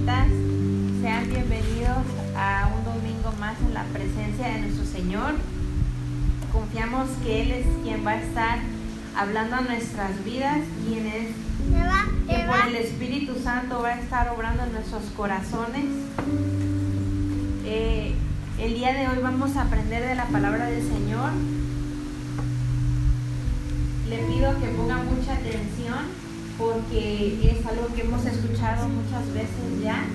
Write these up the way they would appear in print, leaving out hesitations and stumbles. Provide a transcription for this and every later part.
hermanitas, sean bienvenidos a un domingo más en la presencia de nuestro Señor. Confiamos que Él es quien va a estar hablando a nuestras vidas, quien por el Espíritu Santo va a estar obrando en nuestros corazones. El día de hoy vamos a aprender de la palabra del Señor. Le pido que ponga mucha atención porque es algo que hemos escuchado muchas veces ya,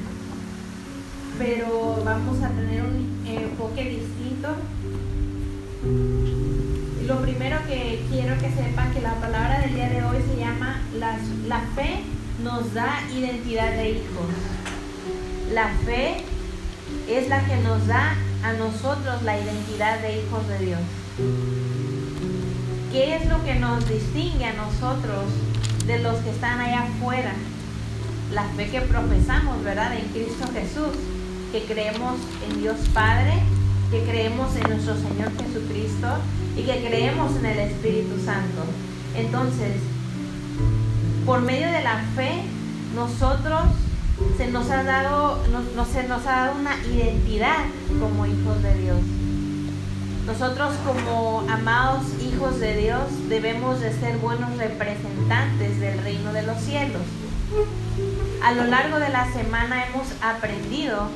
pero vamos a tener un enfoque distinto. Lo primero que quiero que sepan que la palabra del día de hoy se llama la fe nos da identidad de hijos. La fe es la que nos da a nosotros la identidad de hijos de Dios. ¿Qué es lo que nos distingue a nosotros de los que están allá afuera? La fe que profesamos, ¿verdad? En Cristo Jesús, que creemos en Dios Padre, que creemos en nuestro Señor Jesucristo y que creemos en el Espíritu Santo. Entonces, por medio de la fe, nosotros se nos ha dado una identidad como hijos de Dios. Nosotros como amados hijos de Dios debemos de ser buenos representantes del reino de los cielos. A lo largo de la semana hemos aprendido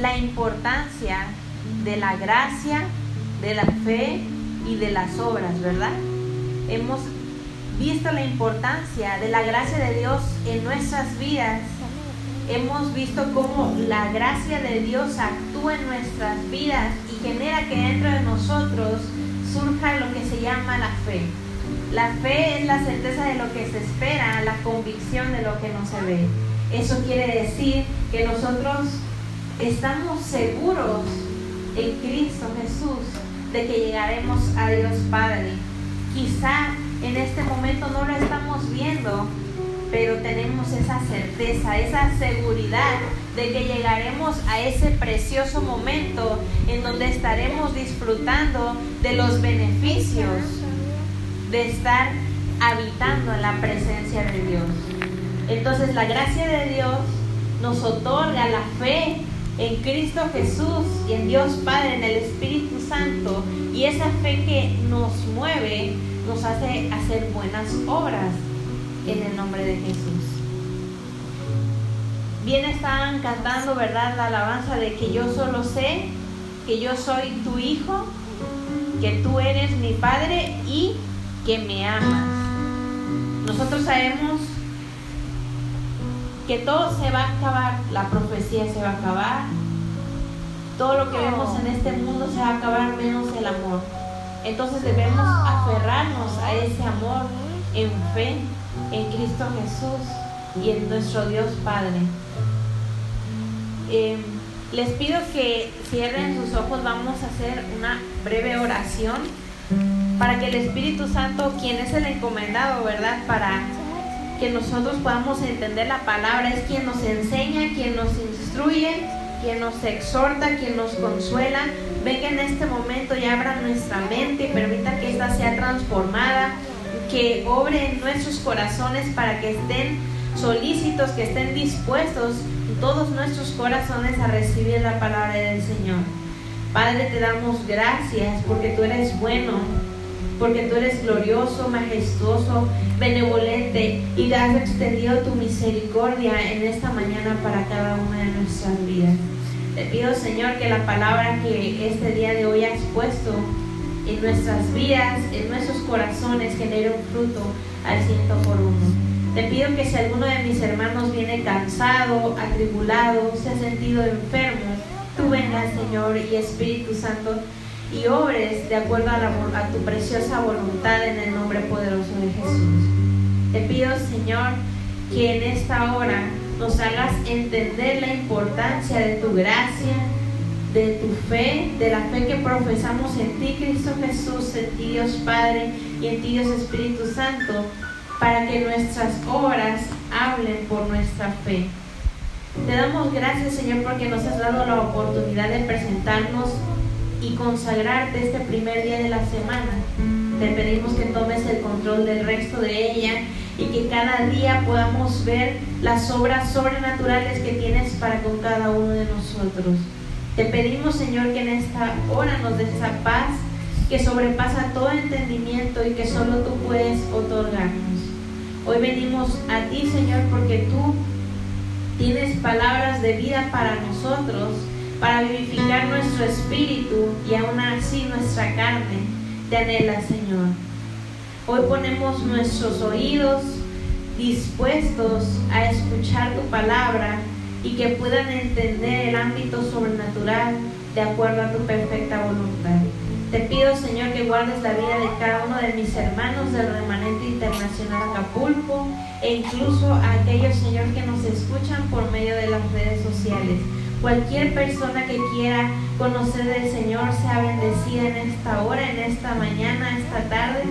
la importancia de la gracia, de la fe y de las obras, ¿verdad? Hemos visto la importancia de la gracia de Dios en nuestras vidas. Hemos visto cómo la gracia de Dios actúa en nuestras vidas y genera que dentro de nosotros surja lo que se llama la fe. La fe es la certeza de lo que se espera, la convicción de lo que no se ve. Eso quiere decir que nosotros estamos seguros en Cristo Jesús de que llegaremos a Dios Padre. Quizá en este momento no lo estamos viendo, pero tenemos esa certeza, esa seguridad de que llegaremos a ese precioso momento en donde estaremos disfrutando de los beneficios de estar habitando en la presencia de Dios. Entonces la gracia de Dios nos otorga la fe en Cristo Jesús y en Dios Padre, en el Espíritu Santo, y esa fe que nos mueve nos hace hacer buenas obras en el nombre de Jesús. Bien estaban cantando, ¿verdad?, la alabanza de que yo solo sé que yo soy tu hijo, que tú eres mi padre y que me amas. Nosotros sabemos que todo se va a acabar, la profecía se va a acabar, todo lo que vemos en este mundo se va a acabar menos el amor. Entonces debemos aferrarnos a ese amor en fe en Cristo Jesús y en nuestro Dios Padre. Les pido que cierren sus ojos. Vamos a hacer una breve oración para que el Espíritu Santo, quien es el encomendado, ¿verdad?, para que nosotros podamos entender la palabra, es quien nos enseña, quien nos instruye, quien nos exhorta, quien nos consuela. Venga en este momento y abra nuestra mente y permita que ésta sea transformada, que obre en nuestros corazones para que estén solícitos, que estén dispuestos todos nuestros corazones a recibir la palabra del Señor. Padre, te damos gracias porque tú eres bueno, porque tú eres glorioso, majestuoso, benevolente y has extendido tu misericordia en esta mañana para cada una de nuestras vidas. Te pido, Señor, que la palabra que este día de hoy has puesto en nuestras vidas, en nuestros corazones, genere un fruto al 100%. Te pido que si alguno de mis hermanos viene cansado, atribulado, se ha sentido enfermo, tú vengas, Señor, y Espíritu Santo, y obres de acuerdo a tu preciosa voluntad en el nombre poderoso de Jesús. Te pido, Señor, que en esta hora nos hagas entender la importancia de tu gracia, de tu fe, de la fe que profesamos en ti, Cristo Jesús, en ti, Dios Padre, y en ti, Dios Espíritu Santo, para que nuestras obras hablen por nuestra fe. Te damos gracias, Señor, porque nos has dado la oportunidad de presentarnos y consagrarte este primer día de la semana. Te pedimos que tomes el control del resto de ella y que cada día podamos ver las obras sobrenaturales que tienes para con cada uno de nosotros. Te pedimos, Señor, que en esta hora nos des esa paz que sobrepasa todo entendimiento y que solo tú puedes otorgarnos. Hoy venimos a ti, Señor, porque tú tienes palabras de vida para nosotros, para vivificar nuestro espíritu, y aún así nuestra carne te anhela, Señor. Hoy ponemos nuestros oídos dispuestos a escuchar tu palabra y que puedan entender el ámbito sobrenatural de acuerdo a tu perfecta voluntad. Te pido, Señor, que guardes la vida de cada uno de mis hermanos del Remanente Internacional Acapulco, e incluso a aquellos, Señor, que nos escuchan por medio de las redes sociales. Cualquier persona que quiera conocer del Señor sea bendecida en esta hora, en esta mañana, esta tarde,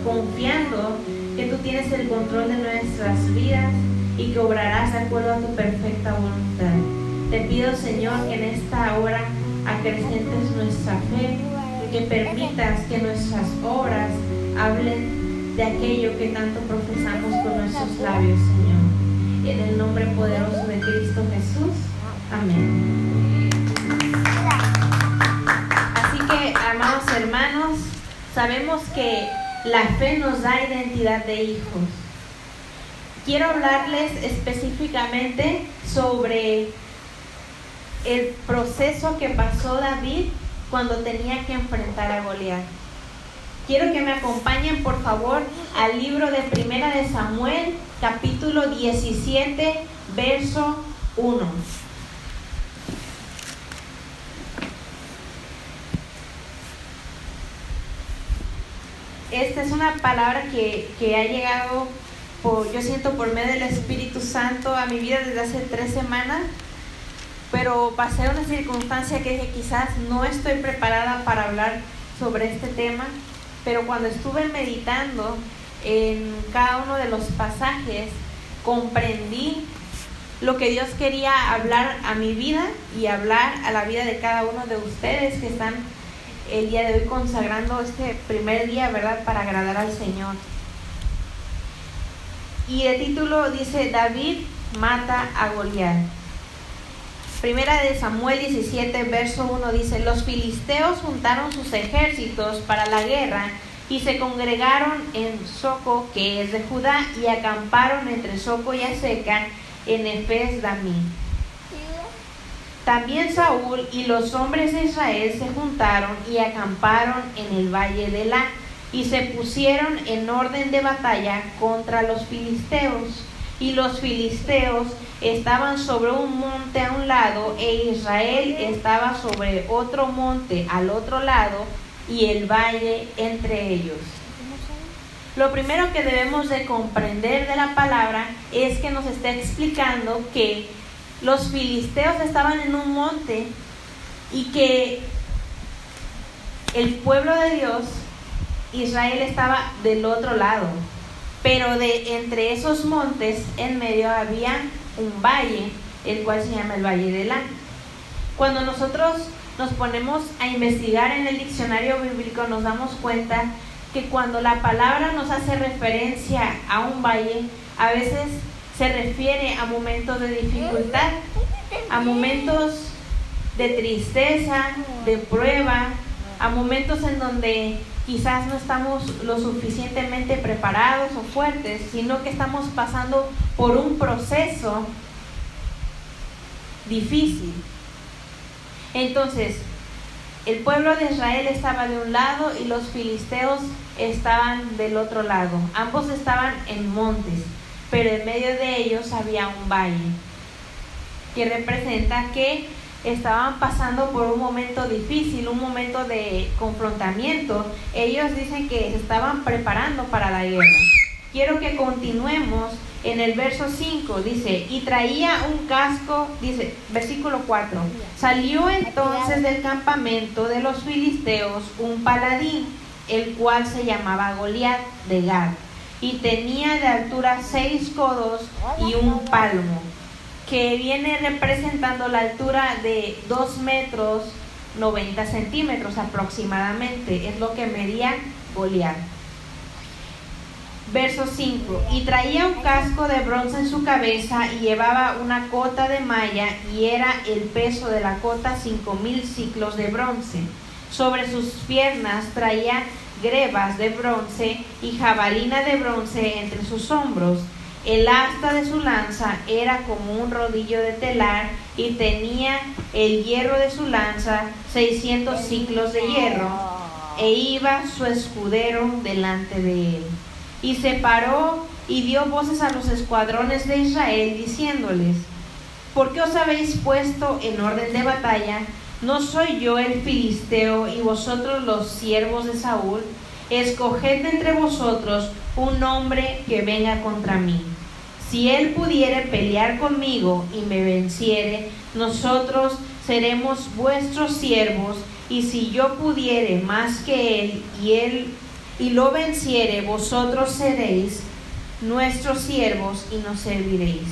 confiando que tú tienes el control de nuestras vidas y que obrarás de acuerdo a tu perfecta voluntad. Te pido, Señor, que en esta hora acrecentes nuestra fe, que permitas que nuestras obras hablen de aquello que tanto profesamos con nuestros labios, Señor. En el nombre poderoso de Cristo Jesús. Amén. Así que, amados hermanos, sabemos que la fe nos da identidad de hijos. Quiero hablarles específicamente sobre el proceso que pasó David cuando tenía que enfrentar a Goliat. Quiero que me acompañen, por favor, al libro de Primera de Samuel, capítulo 17, verso 1. Esta es una palabra que ha llegado, yo siento, por medio del Espíritu Santo a mi vida desde hace 3 semanas, pero pasé una circunstancia que dije, quizás no estoy preparada para hablar sobre este tema, pero cuando estuve meditando en cada uno de los pasajes, comprendí lo que Dios quería hablar a mi vida y hablar a la vida de cada uno de ustedes que están el día de hoy consagrando este primer día, ¿verdad?, para agradar al Señor. Y el título dice: David mata a Goliat. Primera de Samuel 17, verso 1 dice: los filisteos juntaron sus ejércitos para la guerra y se congregaron en Soco, que es de Judá, y acamparon entre Soco y Azeca en Efes Damim. También Saúl y los hombres de Israel se juntaron y acamparon en el valle de Elá, y se pusieron en orden de batalla contra los filisteos. Y los filisteos estaban sobre un monte a un lado, e Israel estaba sobre otro monte al otro lado, y el valle entre ellos. Lo primero que debemos de comprender de la palabra es que nos está explicando que los filisteos estaban en un monte y que el pueblo de Dios, Israel, estaba del otro lado. Pero entre esos montes, en medio había un valle, el cual se llama el Valle de Elá. Cuando nosotros nos ponemos a investigar en el diccionario bíblico, nos damos cuenta que cuando la palabra nos hace referencia a un valle, a veces se refiere a momentos de dificultad, a momentos de tristeza, de prueba, a momentos en donde quizás no estamos lo suficientemente preparados o fuertes, sino que estamos pasando por un proceso difícil. Entonces, el pueblo de Israel estaba de un lado y los filisteos estaban del otro lado. Ambos estaban en montes, pero en medio de ellos había un valle, que representa que estaban pasando por un momento difícil, un momento de confrontamiento. Ellos dicen que se estaban preparando para la guerra. Quiero que continuemos en el verso 5, dice: y traía un casco, dice, versículo 4, salió entonces del campamento de los filisteos un paladín, el cual se llamaba Goliat de Gat, y tenía de altura 6 codos y un palmo, que viene representando la altura de 2 metros 90 centímetros aproximadamente, es lo que medía Goliat. Verso 5. Y traía un casco de bronce en su cabeza y llevaba una cota de malla, y era el peso de la cota 5,000 siclos de bronce. Sobre sus piernas traía grebas de bronce y jabalina de bronce entre sus hombros. El asta de su lanza era como un rodillo de telar, y tenía el hierro de su lanza 600 siclos de hierro, e iba su escudero delante de él. Y se paró y dio voces a los escuadrones de Israel, diciéndoles: ¿por qué os habéis puesto en orden de batalla? ¿No soy yo el filisteo y vosotros los siervos de Saúl? Escoged entre vosotros un hombre que venga contra mí. Si él pudiere pelear conmigo y me venciere, nosotros seremos vuestros siervos, y si yo pudiere más que él y lo venciere, vosotros seréis nuestros siervos y nos serviréis.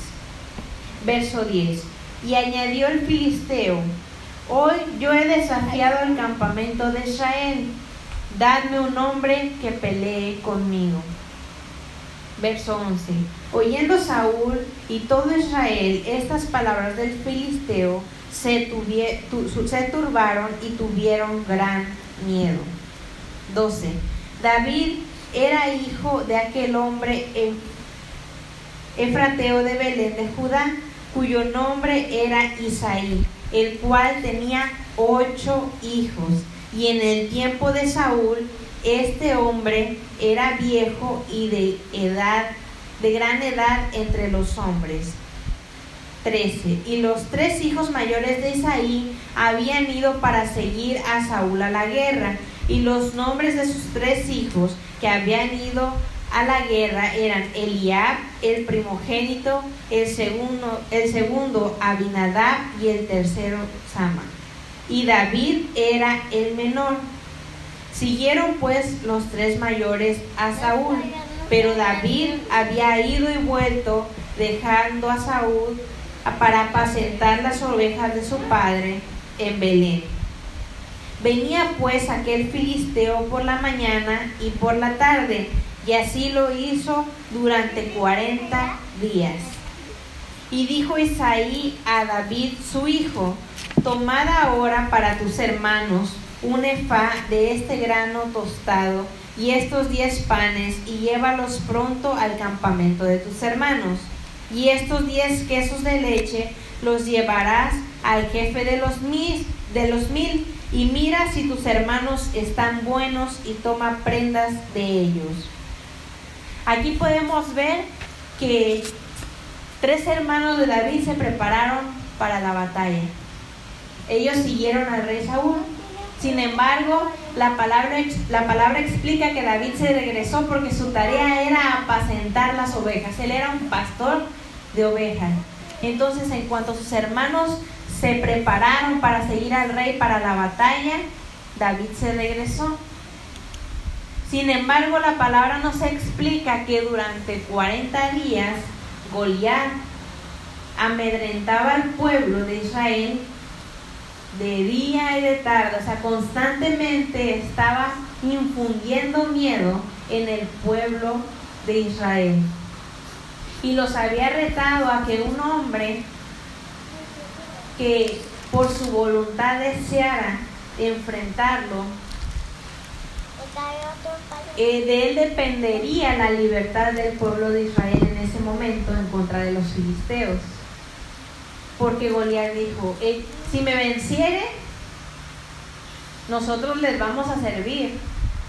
Verso 10. Y añadió el filisteo: hoy yo he desafiado al campamento de Israel, dadme un hombre que pelee conmigo. Verso 11. Oyendo Saúl y todo Israel estas palabras del filisteo, se turbaron y tuvieron gran miedo. 12. David era hijo de aquel hombre efrateo de Belén de Judá, cuyo nombre era Isaí, el cual tenía 8 hijos. Y en el tiempo de Saúl, este hombre era viejo y de gran edad entre los hombres. 13. Y los 3 hijos mayores de Isaí habían ido para seguir a Saúl a la guerra, y los nombres de sus 3 hijos que habían ido a la guerra eran Eliab, el primogénito, el segundo Abinadab y el tercero Sama. Y David era el menor. Siguieron pues los 3 mayores a Saúl, pero David había ido y vuelto, dejando a Saúl para apacentar las ovejas de su padre en Belén. Venía pues aquel filisteo por la mañana y por la tarde, y así lo hizo durante 40 días. Y dijo Isaí a David su hijo: tomad ahora para tus hermanos un efá de este grano tostado y estos 10 panes, y llévalos pronto al campamento de tus hermanos. Y estos 10 quesos de leche los llevarás al jefe de los 1000, y mira si tus hermanos están buenos, y toma prendas de ellos. Aquí podemos ver que 3 hermanos de David se prepararon para la batalla. Ellos siguieron al rey Saúl. Sin embargo, la palabra explica que David se regresó porque su tarea era apacentar las ovejas. Él era un pastor de ovejas. Entonces, en cuanto sus hermanos se prepararon para seguir al rey para la batalla, David se regresó. Sin embargo, la palabra nos explica que durante 40 días Goliat amedrentaba al pueblo de Israel de día y de tarde. O sea, constantemente estaba infundiendo miedo en el pueblo de Israel. Y los había retado a que un hombre que por su voluntad deseara enfrentarlo, de él dependería la libertad del pueblo de Israel en ese momento en contra de los filisteos. Porque Goliat dijo: si me venciere, nosotros les vamos a servir,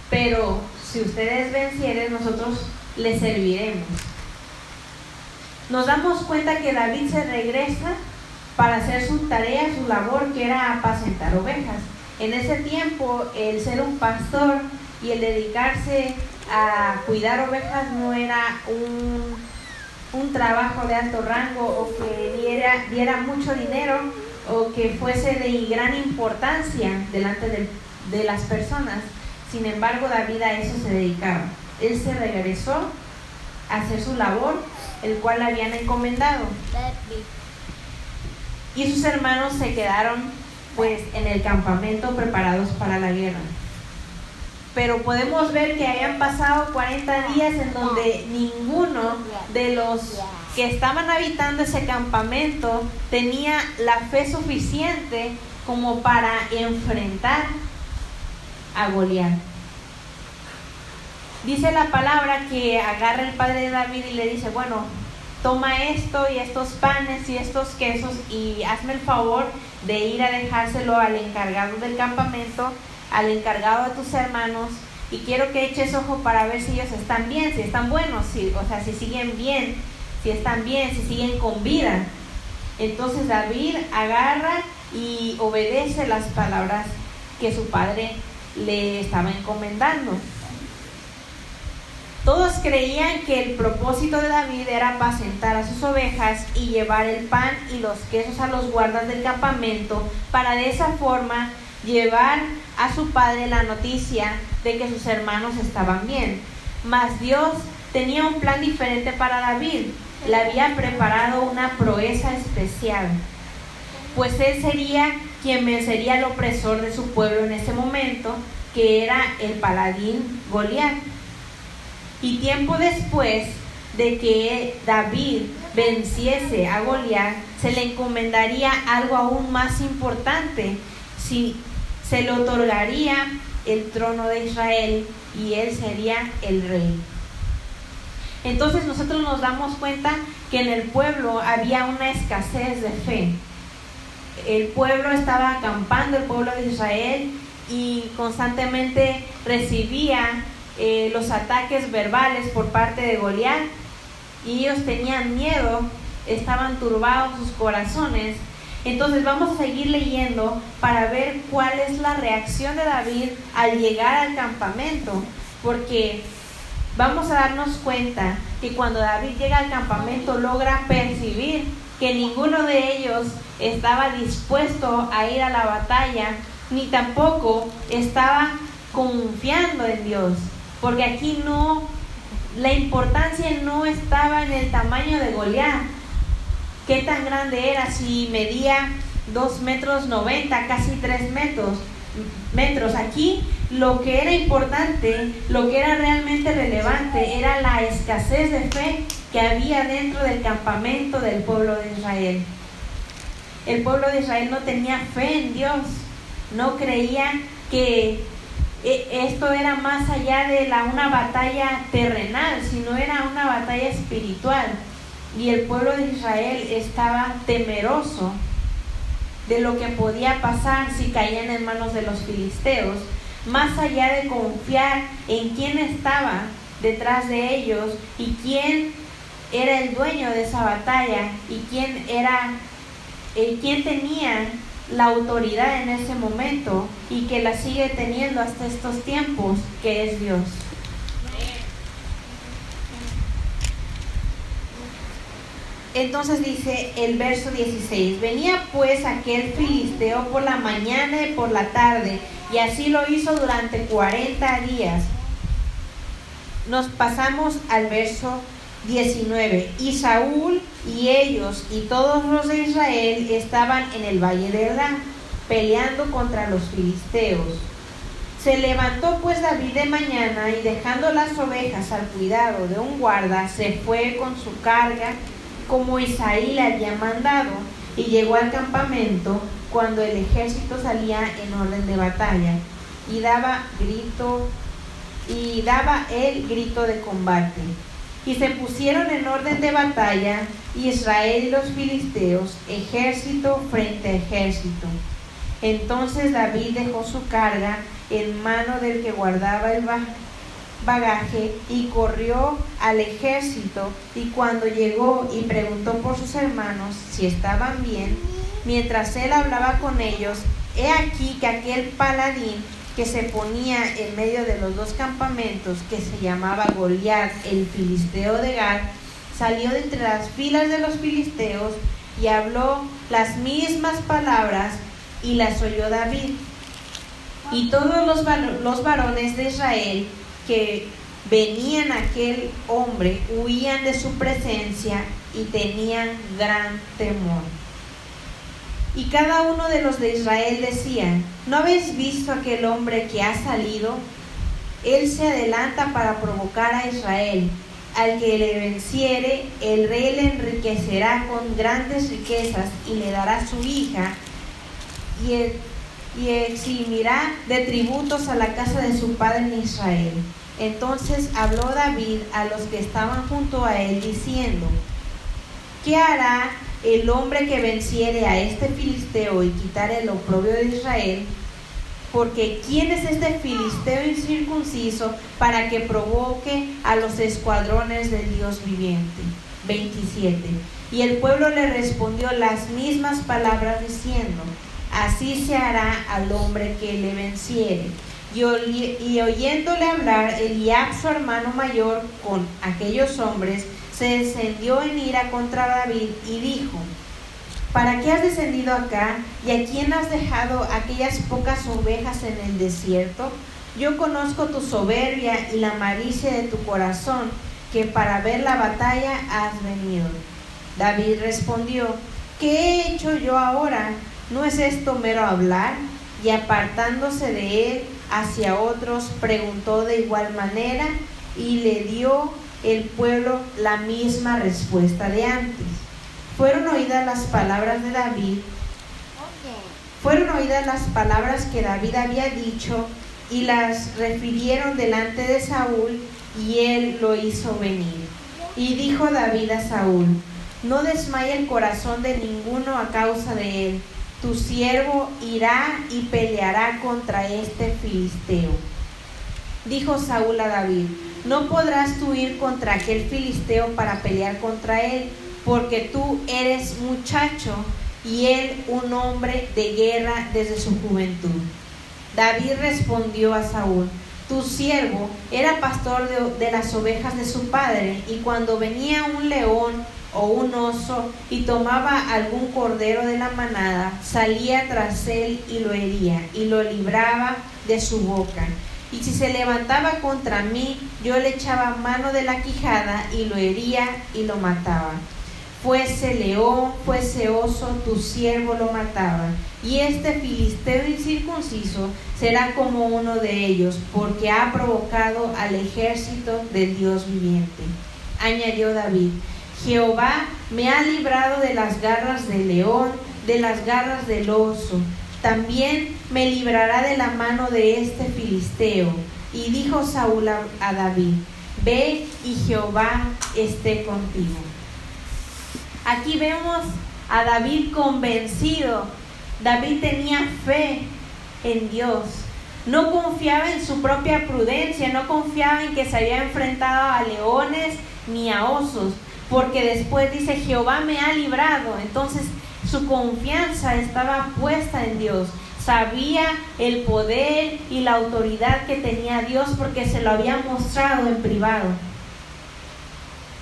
pero si ustedes vencieren, nosotros les serviremos. Nos damos cuenta que David se regresa para hacer su tarea, su labor, que era apacentar ovejas. En ese tiempo, el ser un pastor y el dedicarse a cuidar ovejas no era un trabajo de alto rango, o que diera mucho dinero, o que fuese de gran importancia delante de las personas. Sin embargo, David a eso se dedicaba. Él se regresó a hacer su labor, el cual le habían encomendado. Y sus hermanos se quedaron pues en el campamento preparados para la guerra. pero podemos ver que habían pasado 40 días en donde ninguno de los que estaban habitando ese campamento tenía la fe suficiente como para enfrentar a Goliat. Dice la palabra que agarra el padre de David y le dice, bueno, toma esto y estos panes y estos quesos y hazme el favor de ir a dejárselo al encargado del campamento, al encargado de tus hermanos, y quiero que eches ojo para ver si ellos están bien, si están buenos, si siguen bien, si están bien, si siguen con vida. Entonces David agarra y obedece las palabras que su padre le estaba encomendando. Todos creían que el propósito de David era apacentar a sus ovejas y llevar el pan y los quesos a los guardas del campamento, para de esa forma llevar a su padre la noticia de que sus hermanos estaban bien. Mas Dios tenía un plan diferente para David. Le había preparado una proeza especial, pues él sería quien vencería al opresor de su pueblo en ese momento, que era el paladín Goliat. Y tiempo después de que David venciese a Goliat, se le encomendaría algo aún más importante. Se le otorgaría el trono de Israel y él sería el rey. Entonces nosotros nos damos cuenta que en el pueblo había una escasez de fe. El pueblo estaba acampando, el pueblo de Israel, y constantemente recibía los ataques verbales por parte de Goliat, y ellos tenían miedo, estaban turbados sus corazones. Entonces vamos a seguir leyendo para ver cuál es la reacción de David al llegar al campamento, porque vamos a darnos cuenta que cuando David llega al campamento logra percibir que ninguno de ellos estaba dispuesto a ir a la batalla, ni tampoco estaba confiando en Dios, porque aquí la importancia no estaba en el tamaño de Goliat, qué tan grande era, si medía 2,90 metros, casi 3 metros. Aquí lo que era importante, lo que era realmente relevante, era la escasez de fe que había dentro del campamento del pueblo de Israel. El pueblo de Israel no tenía fe en Dios, no creía que esto era más allá de una batalla terrenal, sino era una batalla espiritual. Y el pueblo de Israel estaba temeroso de lo que podía pasar si caían en manos de los filisteos, más allá de confiar en quién estaba detrás de ellos y quién era el dueño de esa batalla y quién tenía la autoridad en ese momento y que la sigue teniendo hasta estos tiempos, que es Dios. Entonces dice el verso 16: venía pues aquel filisteo por la mañana y por la tarde, y así lo hizo durante 40 días. Nos pasamos al verso 19. Y Saúl y ellos y todos los de Israel estaban en el valle de Edá, peleando contra los filisteos. Se levantó pues David de mañana, y dejando las ovejas al cuidado de un guarda, se fue con su carga como Isaí le había mandado, y llegó al campamento cuando el ejército salía en orden de batalla, y daba el grito de combate. Y se pusieron en orden de batalla Israel y los filisteos, ejército frente a ejército. Entonces David dejó su carga en mano del que guardaba el bagaje y corrió al ejército, y cuando llegó y preguntó por sus hermanos si estaban bien, mientras él hablaba con ellos, he aquí que aquel paladín que se ponía en medio de los dos campamentos, que se llamaba Goliat, el filisteo de Gat, salió de entre las filas de los filisteos y habló las mismas palabras, y las oyó David. Y todos los varones de Israel que venían a aquel hombre huían de su presencia y tenían gran temor. Y cada uno de los de Israel decía: ¿no habéis visto aquel hombre que ha salido? Él se adelanta para provocar a Israel. Al que le venciere, el rey le enriquecerá con grandes riquezas y le dará su hija y eximirá de tributos a la casa de su padre en Israel. Entonces habló David a los que estaban junto a él, diciendo: ¿qué hará el hombre que venciere a este filisteo y quitare el oprobio de Israel? Porque ¿quién es este filisteo incircunciso para que provoque a los escuadrones del Dios viviente? 27. Y el pueblo le respondió las mismas palabras, diciendo: así se hará al hombre que le venciere. Y oyéndole hablar, Eliab, su hermano mayor, con aquellos hombres, se encendió en ira contra David y dijo: ¿para qué has descendido acá? ¿Y a quién has dejado aquellas pocas ovejas en el desierto? Yo conozco tu soberbia y la malicia de tu corazón, que para ver la batalla has venido. David respondió: ¿qué he hecho yo ahora? ¿No es esto mero hablar? Y apartándose de él hacia otros, preguntó de igual manera, y le dio el pueblo la misma respuesta de antes. Fueron oídas las palabras de David, fueron oídas las palabras que David había dicho, y las refirieron delante de Saúl, y él lo hizo venir. Y dijo David a Saúl: no desmaye el corazón de ninguno a causa de él. Tu siervo irá y peleará contra este filisteo. Dijo Saúl a David: no podrás tú ir contra aquel filisteo para pelear contra él, porque tú eres muchacho y él un hombre de guerra desde su juventud. David respondió a Saúl: tu siervo era pastor de las ovejas de su padre, y cuando venía un león o un oso y tomaba algún cordero de la manada, salía tras él y lo hería y lo libraba de su boca. Y si se levantaba contra mí, yo le echaba mano de la quijada y lo hería y lo mataba. Fuese león, fuese oso, tu siervo lo mataba. Y este filisteo incircunciso será como uno de ellos, porque ha provocado al ejército del Dios viviente. Añadió David: Jehová me ha librado de las garras del león, de las garras del oso. También me librará de la mano de este filisteo. Y dijo Saúl a David: ve y Jehová esté contigo. Aquí vemos a David convencido. David tenía fe en Dios. No confiaba en su propia prudencia, no confiaba en que se había enfrentado a leones ni a osos, porque después dice: Jehová me ha librado. Entonces su confianza estaba puesta en Dios. Sabía el poder y la autoridad que tenía Dios, porque se lo había mostrado en privado.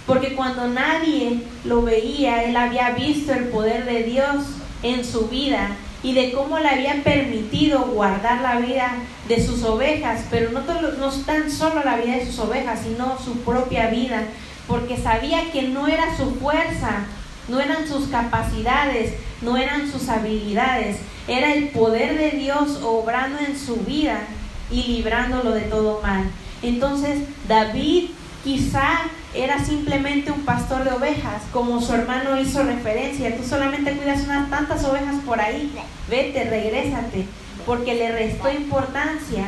Porque cuando nadie lo veía, él había visto el poder de Dios en su vida y de cómo le había permitido guardar la vida de sus ovejas, pero no tan solo la vida de sus ovejas, sino su propia vida, porque sabía que no era su fuerza, no eran sus capacidades, no eran sus habilidades, era el poder de Dios obrando en su vida y librándolo de todo mal. Entonces David quizá era simplemente un pastor de ovejas, como su hermano hizo referencia: tú solamente cuidas unas tantas ovejas por ahí, vete, regrésate, porque le restó importancia.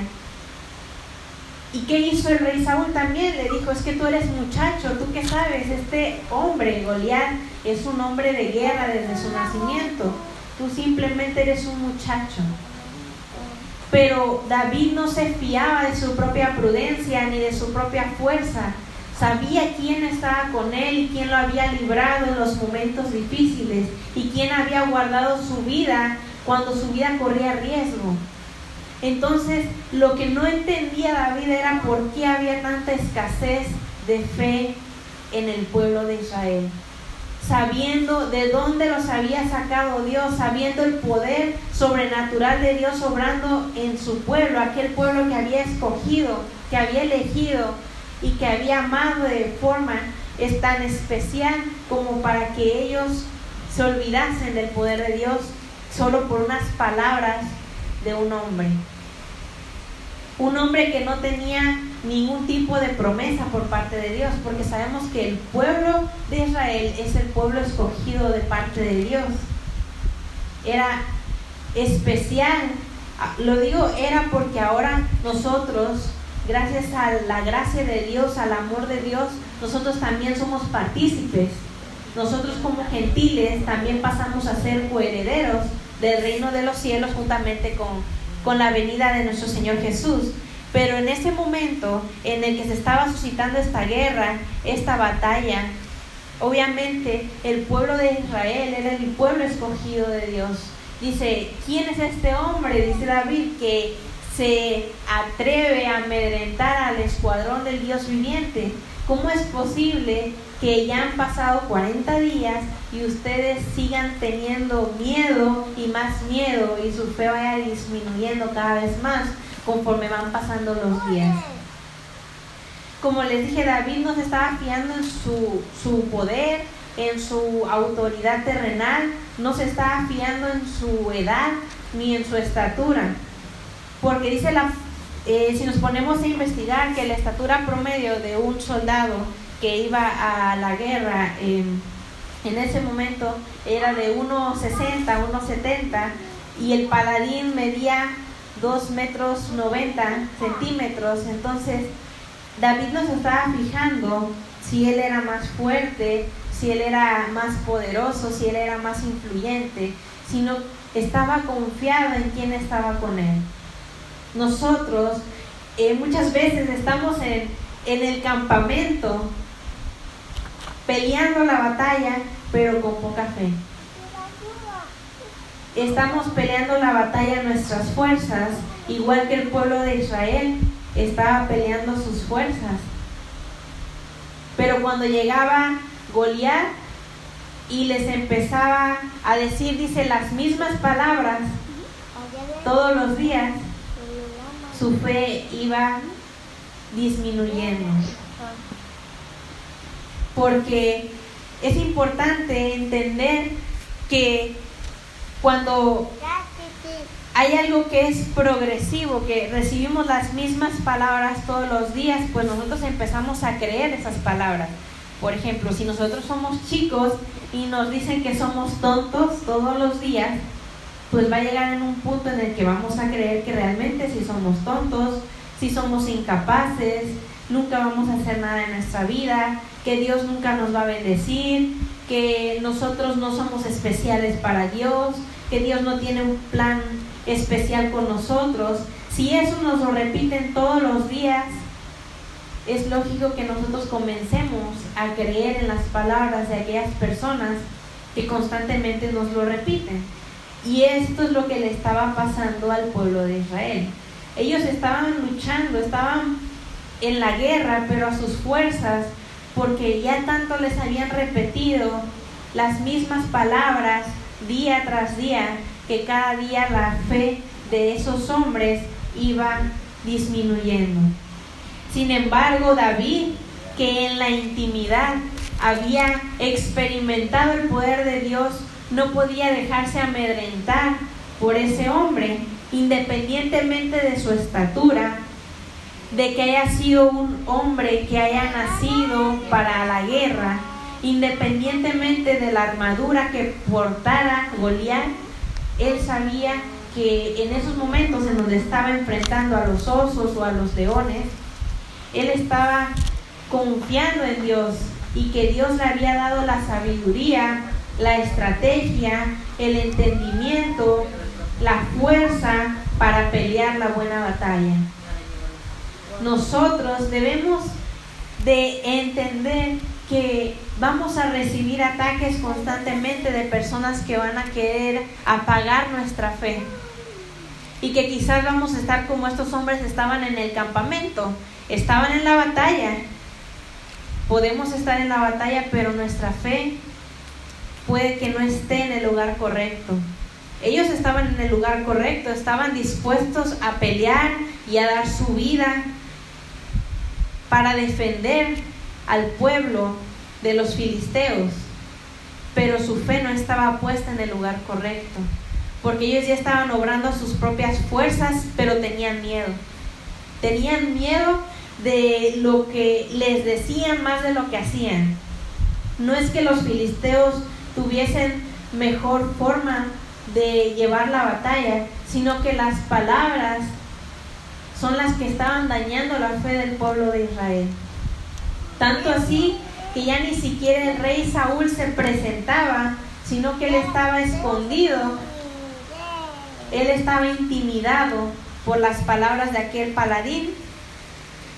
¿Y qué hizo el rey Saúl? También le dijo: es que tú eres muchacho, ¿tú qué sabes? Este hombre, Goliat, es un hombre de guerra desde su nacimiento, tú simplemente eres un muchacho. Pero David no se fiaba de su propia prudencia ni de su propia fuerza. Sabía quién estaba con él y quién lo había librado en los momentos difíciles y quién había guardado su vida cuando su vida corría riesgo. Entonces, lo que no entendía David era por qué había tanta escasez de fe en el pueblo de Israel. Sabiendo de dónde los había sacado Dios, sabiendo el poder sobrenatural de Dios obrando en su pueblo, aquel pueblo que había escogido, que había elegido y que había amado de forma tan especial como para que ellos se olvidasen del poder de Dios solo por unas palabras de un hombre. un hombre que no tenía ningún tipo de promesa por parte de Dios, porque sabemos que el pueblo de Israel es el pueblo escogido de parte de Dios. Era especial, lo digo era porque ahora nosotros, gracias a la gracia de Dios, al amor de Dios, nosotros también somos partícipes. Nosotros como gentiles también pasamos a ser coherederos del reino de los cielos juntamente con la venida de nuestro Señor Jesús. Pero en ese momento en el que se estaba suscitando esta guerra, esta batalla, obviamente el pueblo de Israel era el pueblo escogido de Dios. Dice, ¿quién es este hombre? Dice David, que se atreve a amedrentar al escuadrón del Dios viviente. ¿Cómo es posible que ya han pasado 40 días y ustedes sigan teniendo miedo y más miedo y su fe vaya disminuyendo cada vez más conforme van pasando los días? Como les dije, David no se estaba fiando en su poder, en su autoridad terrenal, no se estaba fiando en su edad ni en su estatura, porque dice si nos ponemos a investigar que la estatura promedio de un soldado que iba a la guerra en ese momento era de 1,60, 1,70, y el paladín medía 2,90 metros. Entonces David no se estaba fijando si él era más fuerte, si él era más poderoso, si él era más influyente, sino estaba confiado en quién estaba con él. Nosotros muchas veces estamos en el campamento peleando la batalla, pero con poca fe. Estamos peleando la batalla en nuestras fuerzas, igual que el pueblo de Israel estaba peleando sus fuerzas. Pero cuando llegaba Goliat y les empezaba a decir, dice, las mismas palabras todos los días, su fe iba disminuyendo. Porque es importante entender que cuando hay algo que es progresivo, que recibimos las mismas palabras todos los días, pues nosotros empezamos a creer esas palabras. Por ejemplo, si nosotros somos chicos y nos dicen que somos tontos todos los días, pues va a llegar en un punto en el que vamos a creer que realmente sí somos tontos, sí somos incapaces, nunca vamos a hacer nada en nuestra vida, que Dios nunca nos va a bendecir, que nosotros no somos especiales para Dios, que Dios no tiene un plan especial con nosotros. Si eso nos lo repiten todos los días, es lógico que nosotros comencemos a creer en las palabras de aquellas personas que constantemente nos lo repiten. Y esto es lo que le estaba pasando al pueblo de Israel. Ellos estaban luchando, estaban en la guerra, pero a sus fuerzas, porque ya tanto les habían repetido las mismas palabras día tras día, que cada día la fe de esos hombres iba disminuyendo. Sin embargo, David, que en la intimidad había experimentado el poder de Dios, no podía dejarse amedrentar por ese hombre, independientemente de su estatura, de que haya sido un hombre que haya nacido para la guerra, independientemente de la armadura que portara Goliat. Él sabía que en esos momentos en donde estaba enfrentando a los osos o a los leones, él estaba confiando en Dios y que Dios le había dado la sabiduría, la estrategia, el entendimiento, la fuerza para pelear la buena batalla. Nosotros debemos de entender que vamos a recibir ataques constantemente de personas que van a querer apagar nuestra fe, y que quizás vamos a estar como estos hombres estaban en el campamento, estaban en la batalla. Podemos estar en la batalla, pero nuestra fe puede que no esté en el lugar correcto. Ellos estaban en el lugar correcto, estaban dispuestos a pelear y a dar su vida para defender al pueblo de los filisteos, pero su fe no estaba puesta en el lugar correcto, porque ellos ya estaban obrando sus propias fuerzas, pero tenían miedo. Tenían miedo de lo que les decían más de lo que hacían. No es que los filisteos tuviesen mejor forma de llevar la batalla, sino que las palabras son las que estaban dañando la fe del pueblo de Israel. Tanto así que ya ni siquiera el rey Saúl se presentaba, sino que él estaba escondido. Él estaba intimidado por las palabras de aquel paladín,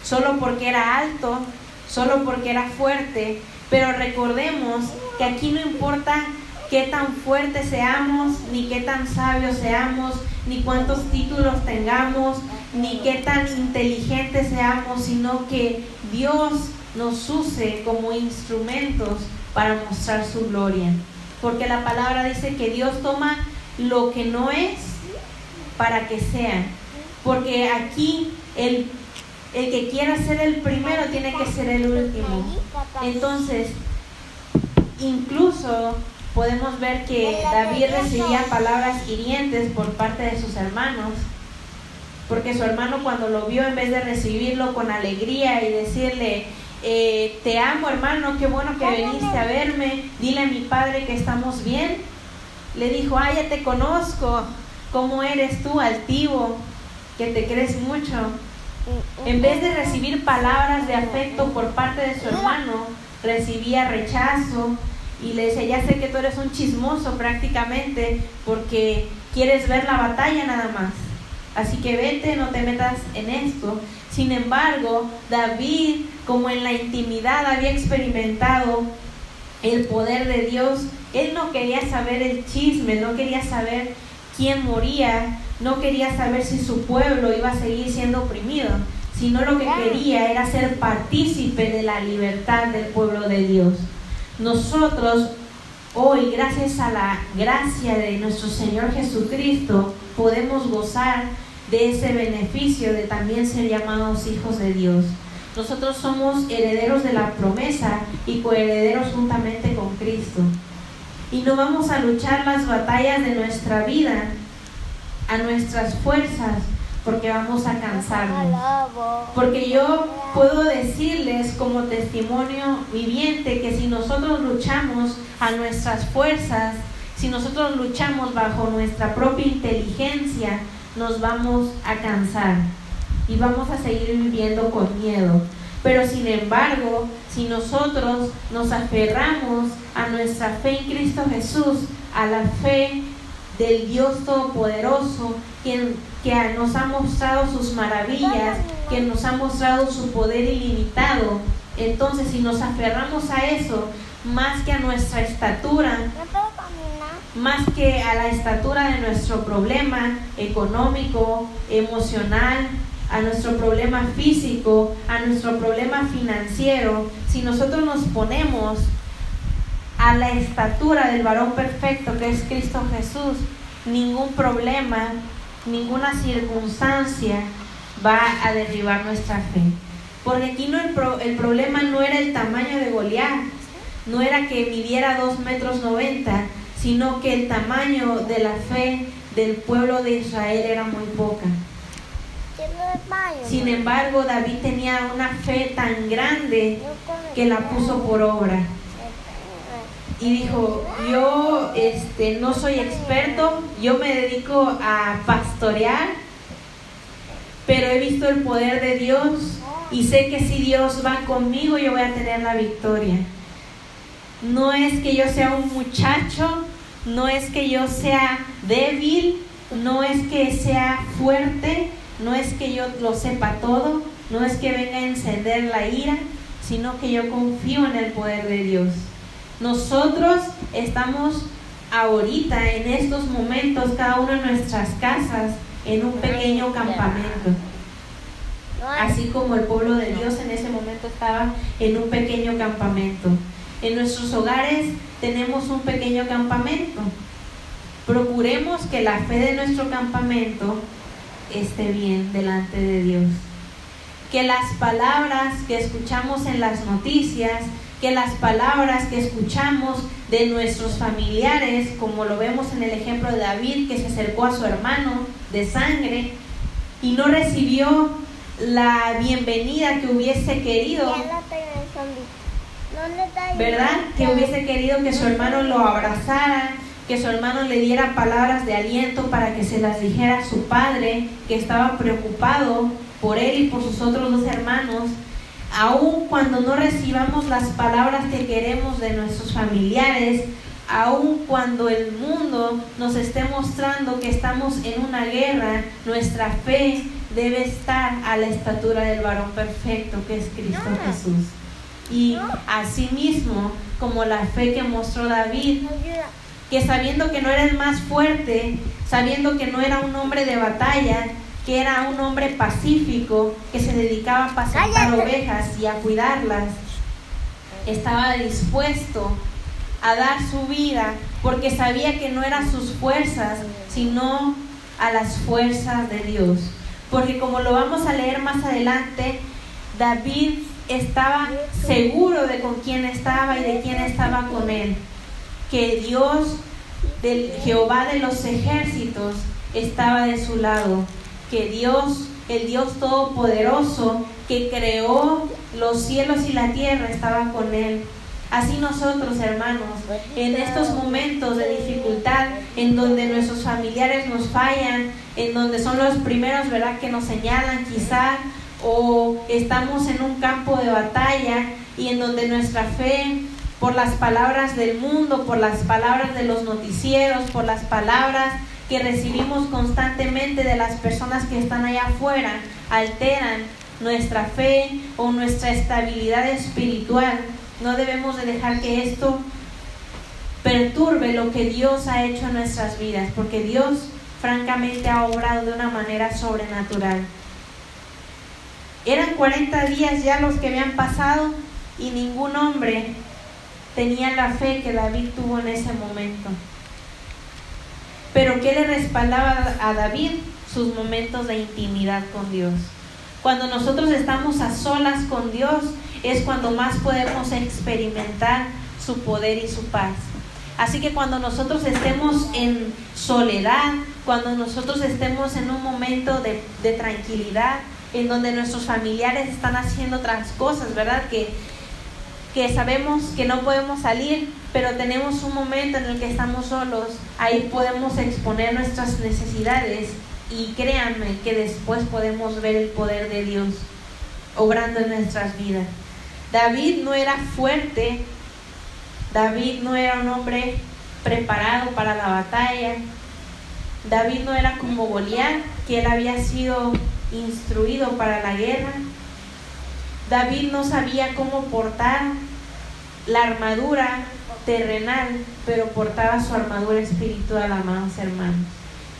solo porque era alto, solo porque era fuerte. Pero recordemos que aquí no importa qué tan fuertes seamos, ni qué tan sabios seamos, ni cuántos títulos tengamos, ni qué tan inteligentes seamos, sino que Dios nos use como instrumentos para mostrar su gloria. Porque la palabra dice que Dios toma lo que no es para que sea. Porque aquí el que quiera ser el primero tiene que ser el último. Entonces, incluso podemos ver que David recibía palabras hirientes por parte de sus hermanos, porque su hermano, cuando lo vio, en vez de recibirlo con alegría y decirle: te amo, hermano, qué bueno que viniste a verme, dile a mi padre que estamos bien, le dijo: ya te conozco, cómo eres tú, altivo, que te crees mucho. En vez de recibir palabras de afecto por parte de su hermano, recibía rechazo y le decía: ya sé que tú eres un chismoso prácticamente, porque quieres ver la batalla nada más, así que vete, no te metas en esto. Sin embargo, David, como en la intimidad había experimentado el poder de Dios, él no quería saber el chisme, no quería saber quién moría, no quería saber si su pueblo iba a seguir siendo oprimido, sino lo que quería era ser partícipe de la libertad del pueblo de Dios. Nosotros hoy, gracias a la gracia de nuestro Señor Jesucristo, podemos gozar de ese beneficio de también ser llamados hijos de Dios. Nosotros somos herederos de la promesa y coherederos juntamente con Cristo. Y no vamos a luchar las batallas de nuestra vida a nuestras fuerzas, porque vamos a cansarnos. Porque yo puedo decirles como testimonio viviente que si nosotros luchamos a nuestras fuerzas, si nosotros luchamos bajo nuestra propia inteligencia, nos vamos a cansar y vamos a seguir viviendo con miedo. Pero sin embargo, si nosotros nos aferramos a nuestra fe en Cristo Jesús, a la fe del Dios Todopoderoso, que nos ha mostrado sus maravillas, que nos ha mostrado su poder ilimitado, entonces si nos aferramos a eso, más que a nuestra estatura, más que a la estatura de nuestro problema económico, emocional, a nuestro problema físico, a nuestro problema financiero, si nosotros nos ponemos a la estatura del varón perfecto que es Cristo Jesús, ningún problema, ninguna circunstancia va a derribar nuestra fe. Porque aquí el problema no era el tamaño de Goliat, no era que midiera 2,90 metros, sino que el tamaño de la fe del pueblo de Israel era muy poca. Sin embargo, David tenía una fe tan grande que la puso por obra. Y dijo: yo no soy experto, yo me dedico a pastorear, pero he visto el poder de Dios y sé que si Dios va conmigo, yo voy a tener la victoria. No es que yo sea un muchacho, no es que yo sea débil, no es que sea fuerte, no es que yo lo sepa todo, no es que venga a encender la ira, sino que yo confío en el poder de Dios. Nosotros estamos ahorita, en estos momentos, cada uno en nuestras casas, en un pequeño campamento. Así como el pueblo de Dios en ese momento estaba en un pequeño campamento. En nuestros hogares tenemos un pequeño campamento. Procuremos que la fe de nuestro campamento esté bien delante de Dios. Que las palabras que escuchamos en las noticias, que las palabras que escuchamos de nuestros familiares, como lo vemos en el ejemplo de David, que se acercó a su hermano de sangre y no recibió la bienvenida que hubiese querido, ¿verdad? Que hubiese querido que su hermano lo abrazara, que su hermano le diera palabras de aliento para que se las dijera a su padre, que estaba preocupado por él y por sus otros dos hermanos. Aun cuando no recibamos las palabras que queremos de nuestros familiares, aun cuando el mundo nos esté mostrando que estamos en una guerra, nuestra fe debe estar a la estatura del varón perfecto, que es Cristo Jesús. Y asimismo, como la fe que mostró David, que sabiendo que no era el más fuerte, sabiendo que no era un hombre de batalla, que era un hombre pacífico, que se dedicaba a apacentar ovejas y a cuidarlas, estaba dispuesto a dar su vida, porque sabía que no eran sus fuerzas, sino a las fuerzas de Dios. Porque como lo vamos a leer más adelante, David estaba seguro de con quién estaba y de quién estaba con él, que Dios, del Jehová de los ejércitos, estaba de su lado, que Dios, el Dios todopoderoso, que creó los cielos y la tierra, estaba con él. Así nosotros, hermanos, en estos momentos de dificultad, en donde nuestros familiares nos fallan, en donde son los primeros, ¿verdad?, que nos señalan quizá, o estamos en un campo de batalla y en donde nuestra fe, por las palabras del mundo, por las palabras de los noticieros, por las palabras que recibimos constantemente de las personas que están allá afuera, alteran nuestra fe o nuestra estabilidad espiritual. No debemos de dejar que esto perturbe lo que Dios ha hecho en nuestras vidas, porque Dios francamente ha obrado de una manera sobrenatural. Eran 40 días ya los que habían pasado y ningún hombre tenía la fe que David tuvo en ese momento. Pero ¿qué le respaldaba a David? Sus momentos de intimidad con Dios. Cuando nosotros estamos a solas con Dios, es cuando más podemos experimentar su poder y su paz. Así que cuando nosotros estemos en soledad, cuando nosotros estemos en un momento de tranquilidad, en donde nuestros familiares están haciendo otras cosas, ¿verdad? Que sabemos que no podemos salir, pero tenemos un momento en el que estamos solos, ahí podemos exponer nuestras necesidades y créanme que después podemos ver el poder de Dios obrando en nuestras vidas. David no era fuerte, David no era un hombre preparado para la batalla, David no era como Goliat, que él había sido instruido para la guerra. David no sabía cómo portar la armadura terrenal, pero portaba su armadura espiritual, amados hermanos.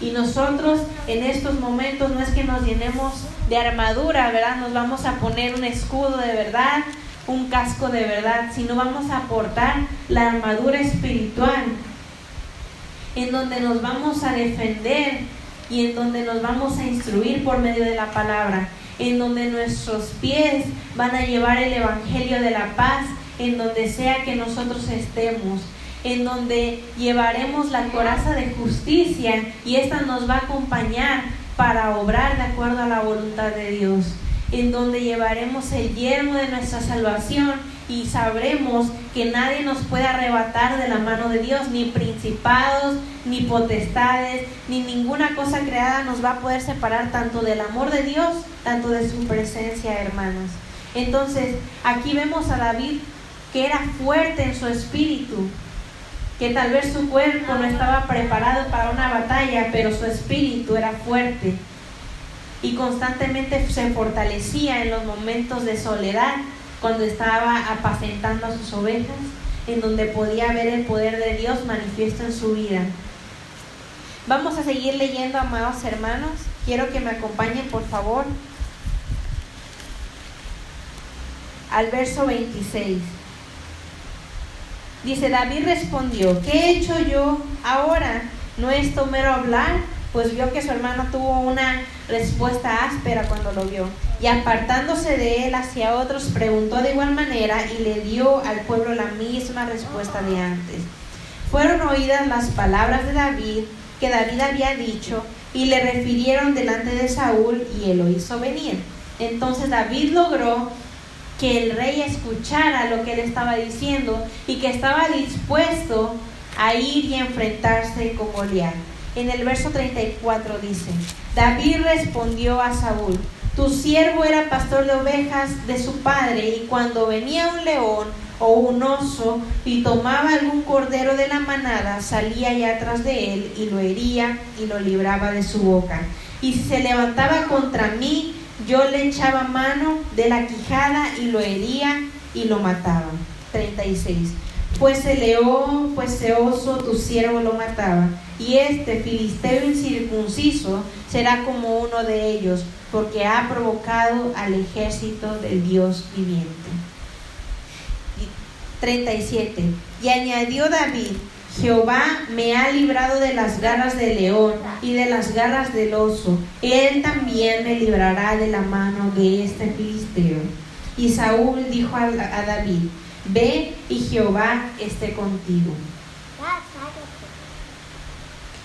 Y nosotros en estos momentos no es que nos llenemos de armadura, ¿verdad? Nos vamos a poner un escudo de verdad, un casco de verdad, sino vamos a portar la armadura espiritual, en donde nos vamos a defender y en donde nos vamos a instruir por medio de la palabra, en donde nuestros pies van a llevar el evangelio de la paz, en donde sea que nosotros estemos, en donde llevaremos la coraza de justicia y esta nos va a acompañar para obrar de acuerdo a la voluntad de Dios, en donde llevaremos el yelmo de nuestra salvación y sabremos que nadie nos puede arrebatar de la mano de Dios, ni principados, ni potestades, ni ninguna cosa creada nos va a poder separar tanto del amor de Dios, tanto de su presencia, hermanos. Entonces, aquí vemos a David que era fuerte en su espíritu, que tal vez su cuerpo no estaba preparado para una batalla, pero su espíritu era fuerte y constantemente se fortalecía en los momentos de soledad, cuando estaba apacentando a sus ovejas, en donde podía ver el poder de Dios manifiesto en su vida. Vamos a seguir leyendo, amados hermanos. Quiero que me acompañen, por favor, al verso 26. Dice: David respondió: ¿qué he hecho yo ahora? ¿No es esto mero hablar? Pues vio que su hermano tuvo una respuesta áspera cuando lo vio. Y apartándose de él hacia otros, preguntó de igual manera y le dio al pueblo la misma respuesta de antes. Fueron oídas las palabras de David, que David había dicho, y le refirieron delante de Saúl, y él lo hizo venir. Entonces David logró que el rey escuchara lo que él estaba diciendo y que estaba dispuesto a ir y enfrentarse con Goliat. En el verso 34 dice: David respondió a Saúl: tu siervo era pastor de ovejas de su padre, y cuando venía un león o un oso y tomaba algún cordero de la manada, salía ya atrás de él y lo hería y lo libraba de su boca. Y si se levantaba contra mí, yo le echaba mano de la quijada y lo hería y lo mataba. 36. Fuese león, fuese oso, tu siervo lo mataba. Y este filisteo incircunciso será como uno de ellos, porque ha provocado al ejército del Dios viviente. 37. Y añadió David: Jehová me ha librado de las garras del león y de las garras del oso. Él también me librará de la mano de este filisteo. Y Saúl dijo a David: ve y Jehová esté contigo.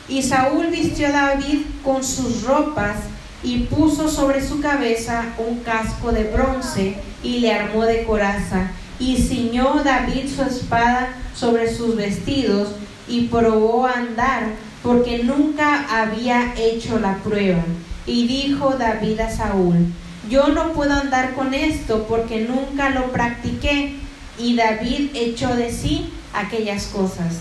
Y Saúl vistió a David con sus ropas y puso sobre su cabeza un casco de bronce y le armó de coraza. Y ciñó David su espada sobre sus vestidos y probó a andar, porque nunca había hecho la prueba. Y dijo David a Saúl: yo no puedo andar con esto, porque nunca lo practiqué. Y David echó de sí aquellas cosas.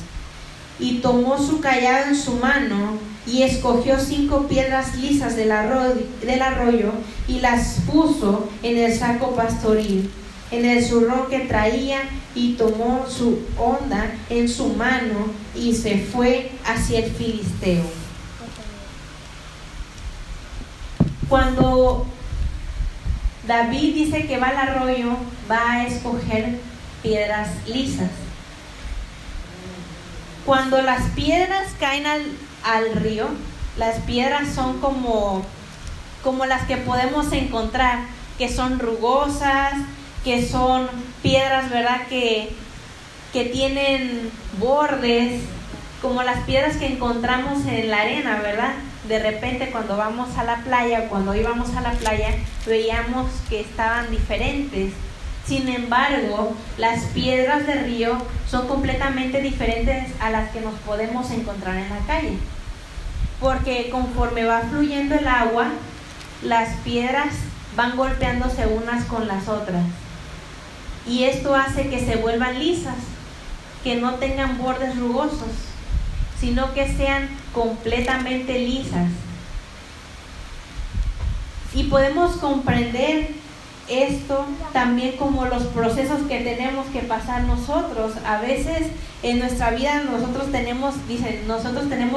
Y tomó su cayado en su mano y escogió 5 piedras lisas del arroyo y las puso en el saco pastoril, en el zurrón que traía, y tomó su honda en su mano y se fue hacia el filisteo. Cuando David dice que va al arroyo, va a escoger piedras lisas. Cuando las piedras caen al río, las piedras son como las que podemos encontrar, que son rugosas, que son piedras, ¿verdad?, que tienen bordes, como las piedras que encontramos en la arena, ¿verdad? De repente cuando vamos a la playa, cuando íbamos a la playa, veíamos que estaban diferentes. Sin embargo, las piedras de río son completamente diferentes a las que nos podemos encontrar en la calle, porque conforme va fluyendo el agua, las piedras van golpeándose unas con las otras, y esto hace que se vuelvan lisas, que no tengan bordes rugosos, sino que sean completamente lisas. Y podemos comprender esto también como los procesos que tenemos que pasar nosotros. A veces en nuestra vida nosotros tenemos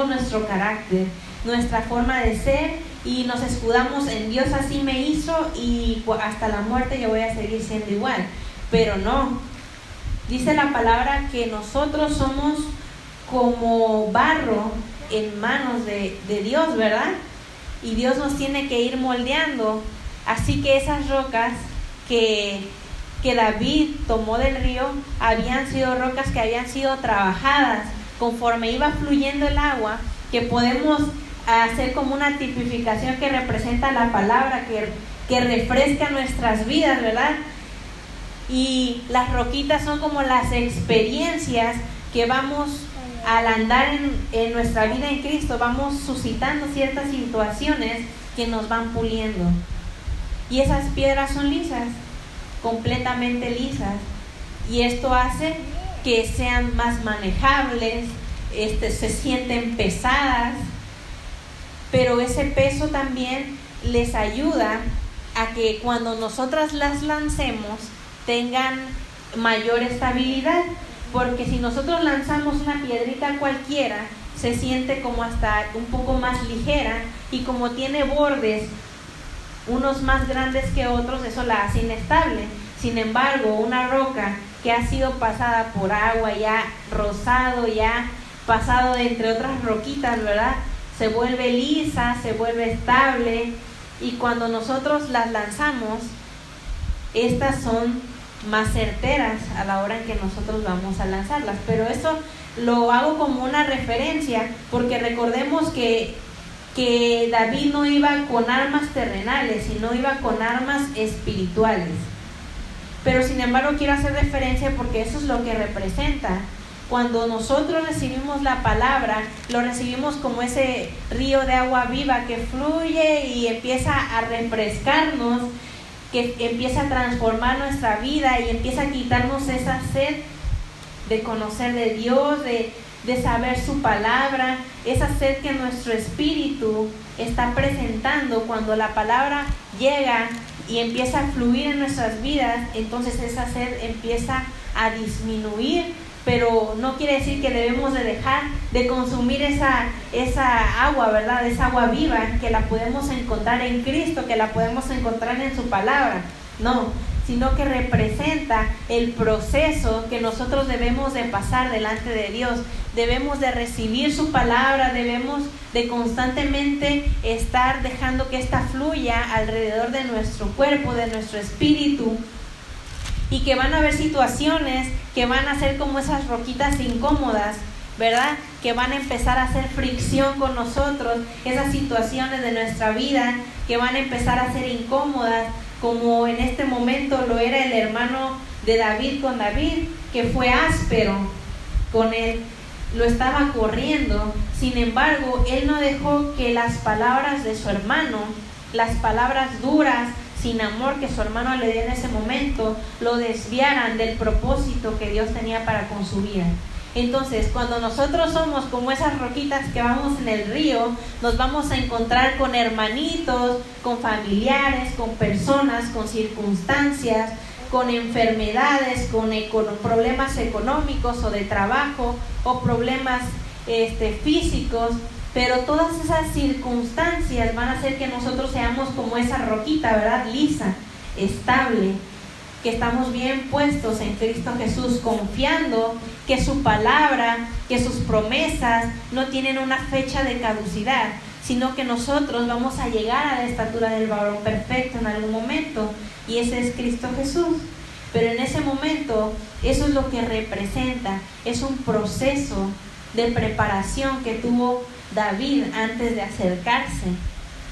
nuestro carácter, nuestra forma de ser, y nos escudamos en Dios así me hizo y hasta la muerte yo voy a seguir siendo igual. Pero no, dice la palabra que nosotros somos como barro en manos de Dios, ¿verdad? Y Dios nos tiene que ir moldeando. Así que esas rocas que David tomó del río habían sido rocas que habían sido trabajadas conforme iba fluyendo el agua, que podemos hacer como una tipificación que representa la palabra, que refresca nuestras vidas, ¿verdad? Y las roquitas son como las experiencias que vamos, al andar en nuestra vida en Cristo, vamos suscitando ciertas situaciones que nos van puliendo. Y esas piedras son lisas, completamente lisas, y esto hace que sean más manejables, se sienten pesadas, pero ese peso también les ayuda a que cuando nosotras las lancemos tengan mayor estabilidad, porque si nosotros lanzamos una piedrita cualquiera, se siente como hasta un poco más ligera, y como tiene bordes unos más grandes que otros, eso la hace inestable. Sin embargo, una roca que ha sido pasada por agua, ya rozado, ya pasado entre otras roquitas, ¿verdad?, se vuelve lisa, se vuelve estable, y cuando nosotros las lanzamos, estas son más certeras a la hora en que nosotros vamos a lanzarlas. Pero eso lo hago como una referencia, porque recordemos que que David no iba con armas terrenales, sino iba con armas espirituales. Pero sin embargo quiero hacer referencia porque eso es lo que representa. Cuando nosotros recibimos la palabra, lo recibimos como ese río de agua viva que fluye y empieza a refrescarnos, que empieza a transformar nuestra vida y empieza a quitarnos esa sed de conocer de Dios, de saber su palabra, esa sed que nuestro espíritu está presentando. Cuando la palabra llega y empieza a fluir en nuestras vidas, entonces esa sed empieza a disminuir, pero no quiere decir que debemos de dejar de consumir esa agua, ¿verdad? Esa agua viva que la podemos encontrar en Cristo, que la podemos encontrar en su palabra. No, sino que representa el proceso que nosotros debemos de pasar delante de Dios. Debemos de recibir su palabra, debemos de constantemente estar dejando que ésta fluya alrededor de nuestro cuerpo, de nuestro espíritu, y que van a haber situaciones que van a ser como esas roquitas incómodas, ¿verdad? Que van a empezar a hacer fricción con nosotros, esas situaciones de nuestra vida que van a empezar a ser incómodas, como en este momento lo era el hermano de David con David, que fue áspero con él, lo estaba corriendo. Sin embargo, él no dejó que las palabras de su hermano, las palabras duras, sin amor que su hermano le dio en ese momento, lo desviaran del propósito que Dios tenía para con su vida. Entonces, cuando nosotros somos como esas roquitas que vamos en el río, nos vamos a encontrar con hermanitos, con familiares, con personas, con circunstancias, con enfermedades, con problemas económicos o de trabajo, o problemas físicos. Pero todas esas circunstancias van a hacer que nosotros seamos como esa roquita, ¿verdad? Lisa, estable, que estamos bien puestos en Cristo Jesús, confiando que su palabra, que sus promesas no tienen una fecha de caducidad, sino que nosotros vamos a llegar a la estatura del varón perfecto en algún momento, y ese es Cristo Jesús. Pero en ese momento, eso es lo que representa, es un proceso de preparación que tuvo David antes de acercarse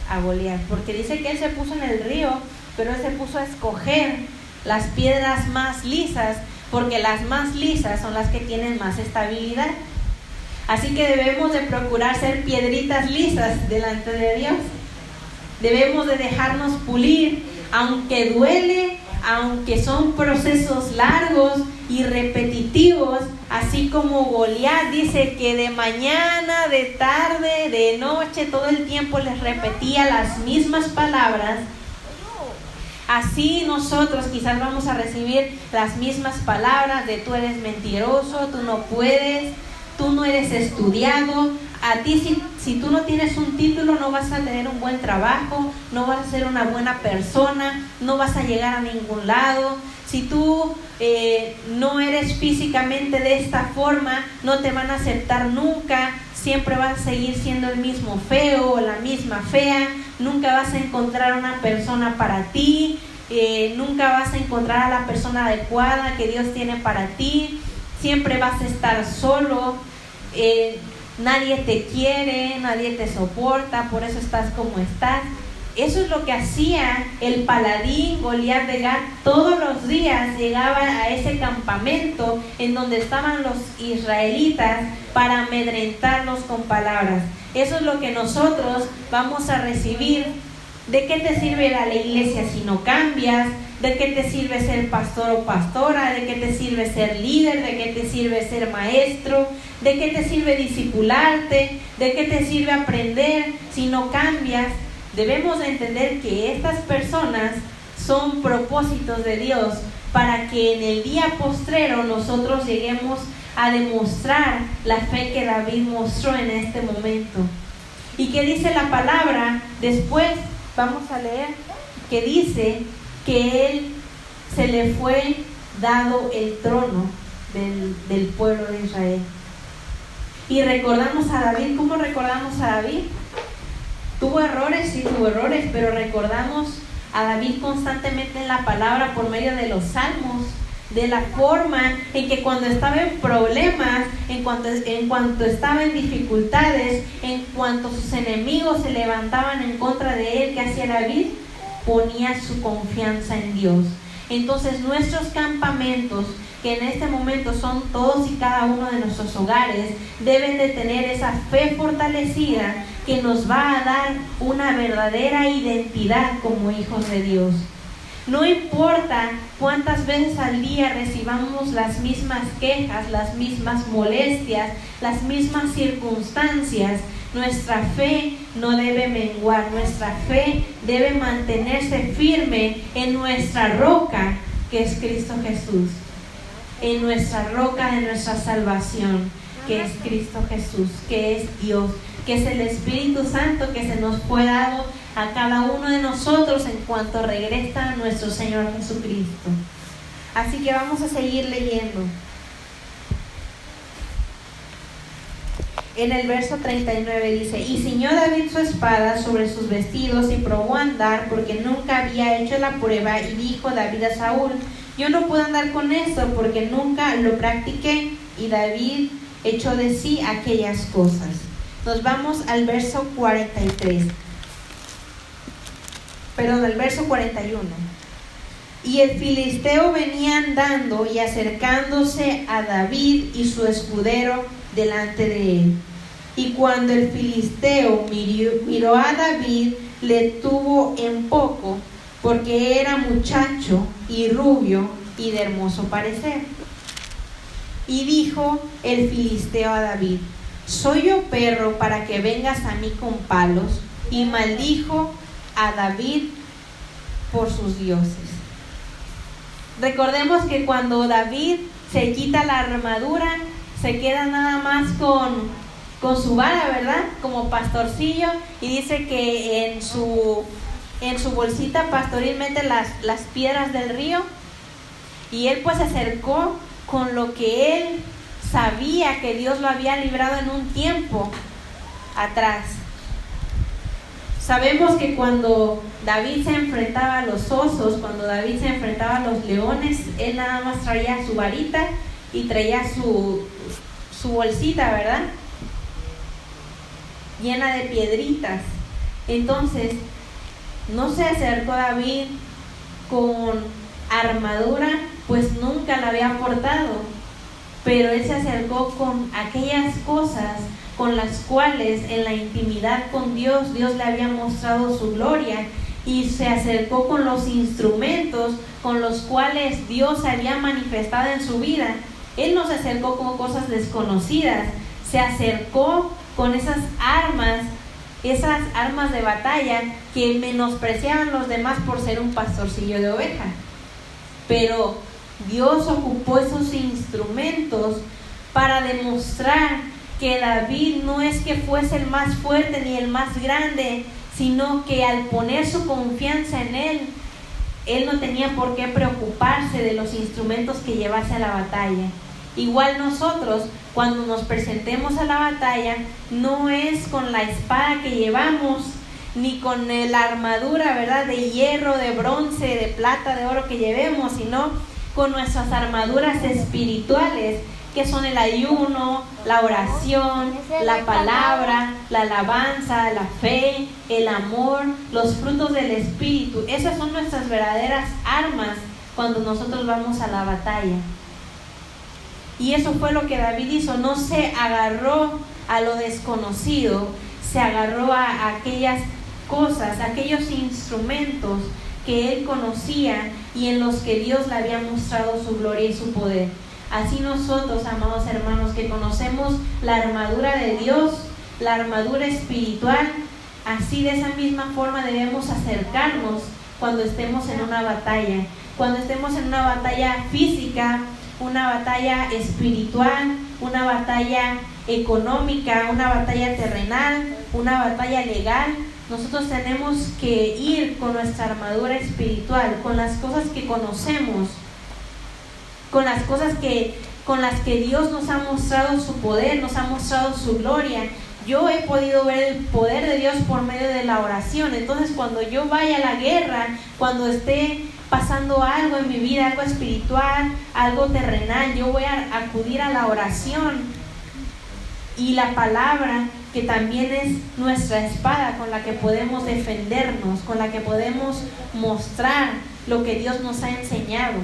a Goliat, porque dice que él se puso en el río, pero él se puso a escoger las piedras más lisas, porque las más lisas son las que tienen más estabilidad. Así que debemos de procurar ser piedritas lisas delante de Dios. Debemos de dejarnos pulir, aunque duele, aunque son procesos largos y repetitivos, así como Goliat dice que de mañana, de tarde, de noche, todo el tiempo les repetía las mismas palabras. Así nosotros quizás vamos a recibir las mismas palabras de tú eres mentiroso, tú no puedes, tú no eres estudiado. A ti si tú no tienes un título no vas a tener un buen trabajo, no vas a ser una buena persona, no vas a llegar a ningún lado. Si tú no eres físicamente de esta forma, no te van a aceptar nunca. Siempre vas a seguir siendo el mismo feo o la misma fea. Nunca vas a encontrar una persona para ti. Nunca vas a encontrar a la persona adecuada que Dios tiene para ti. Siempre vas a estar solo. Nadie te quiere, nadie te soporta, por eso estás como estás. Eso es lo que hacía el paladín Goliat de Gat. Todos los días llegaba a ese campamento en donde estaban los israelitas para amedrentarlos con palabras. Eso es lo que nosotros vamos a recibir. ¿De qué te sirve ir a la iglesia si no cambias? ¿De qué te sirve ser pastor o pastora? ¿De qué te sirve ser líder? ¿De qué te sirve ser maestro? ¿De qué te sirve discipularte? ¿De qué te sirve aprender si no cambias? Debemos de entender que estas personas son propósitos de Dios para que en el día postrero nosotros lleguemos a demostrar la fe que David mostró en este momento. ¿Y qué dice la palabra? Después vamos a leer que dice que él se le fue dado el trono del pueblo de Israel. Y recordamos a David. ¿Cómo recordamos a David? Tuvo errores, sí tuvo errores, pero recordamos a David constantemente en la palabra por medio de los salmos, de la forma en que cuando estaba en problemas, en cuanto estaba en dificultades, en cuanto sus enemigos se levantaban en contra de él, ¿qué hacía David? Ponía su confianza en Dios. Entonces nuestros campamentos, que en este momento son todos y cada uno de nuestros hogares, deben de tener esa fe fortalecida que nos va a dar una verdadera identidad como hijos de Dios. No importa cuántas veces al día recibamos las mismas quejas, las mismas molestias, las mismas circunstancias, nuestra fe no debe menguar, nuestra fe debe mantenerse firme en nuestra roca, que es Cristo Jesús, en nuestra roca de nuestra salvación, que es Cristo Jesús, que es Dios, que es el Espíritu Santo que se nos fue dado a cada uno de nosotros en cuanto regresa a nuestro Señor Jesucristo. Así que vamos a seguir leyendo. En el verso 39 dice: y ciñó David su espada sobre sus vestidos y probó a andar, porque nunca había hecho la prueba, y dijo David a Saúl: yo no puedo andar con esto porque nunca lo practiqué. Y David echó de sí aquellas cosas. Nos vamos al verso 43. Perdón, al verso 41. Y el filisteo venía andando y acercándose a David y su escudero delante de él. Y cuando el filisteo miró a David, le tuvo en poco, porque era muchacho y rubio y de hermoso parecer. Y dijo el filisteo a David: ¿soy yo perro para que vengas a mí con palos? Y maldijo a David por sus dioses. Recordemos que cuando David se quita la armadura, se queda nada más con su vara, ¿verdad? Como pastorcillo, y dice que en su bolsita pastoril mete las piedras del río, y él pues se acercó con lo que él sabía que Dios lo había librado en un tiempo atrás. Sabemos que cuando David se enfrentaba a los osos, cuando David se enfrentaba a los leones, él nada más traía su varita y traía su bolsita, ¿verdad? Llena de piedritas. Entonces, no se acercó David con armadura, pues nunca la había portado, pero él se acercó con aquellas cosas con las cuales en la intimidad con Dios le había mostrado su gloria, y se acercó con los instrumentos con los cuales Dios se había manifestado en su vida. Él no se acercó con cosas desconocidas, se acercó con esas armas de batalla que menospreciaban los demás por ser un pastorcillo de oveja. Pero Dios ocupó esos instrumentos para demostrar que David no es que fuese el más fuerte ni el más grande, sino que al poner su confianza en él no tenía por qué preocuparse de los instrumentos que llevase a la batalla. Igual nosotros, cuando nos presentemos a la batalla, no es con la espada que llevamos, ni con la armadura, ¿verdad?, de hierro, de bronce, de plata, de oro que llevemos, sino con nuestras armaduras espirituales, que son el ayuno, la oración, la palabra, la alabanza, la fe, el amor, los frutos del Espíritu. Esas son nuestras verdaderas armas cuando nosotros vamos a la batalla. Y eso fue lo que David hizo. No se agarró a lo desconocido, se agarró a aquellas cosas, a aquellos instrumentos que él conocía y en los que Dios le había mostrado su gloria y su poder. Así nosotros, amados hermanos, que conocemos la armadura de Dios, la armadura espiritual, así de esa misma forma debemos acercarnos cuando estemos en una batalla. Cuando estemos en una batalla física, una batalla espiritual, una batalla económica, una batalla terrenal, una batalla legal, nosotros tenemos que ir con nuestra armadura espiritual, con las cosas que conocemos, con las cosas con las que Dios nos ha mostrado su poder, nos ha mostrado su gloria. Yo he podido ver el poder de Dios por medio de la oración. Entonces, cuando yo vaya a la guerra, cuando esté pasando algo en mi vida, algo espiritual, algo terrenal, yo voy a acudir a la oración y la palabra, que también es nuestra espada con la que podemos defendernos, con la que podemos mostrar lo que Dios nos ha enseñado.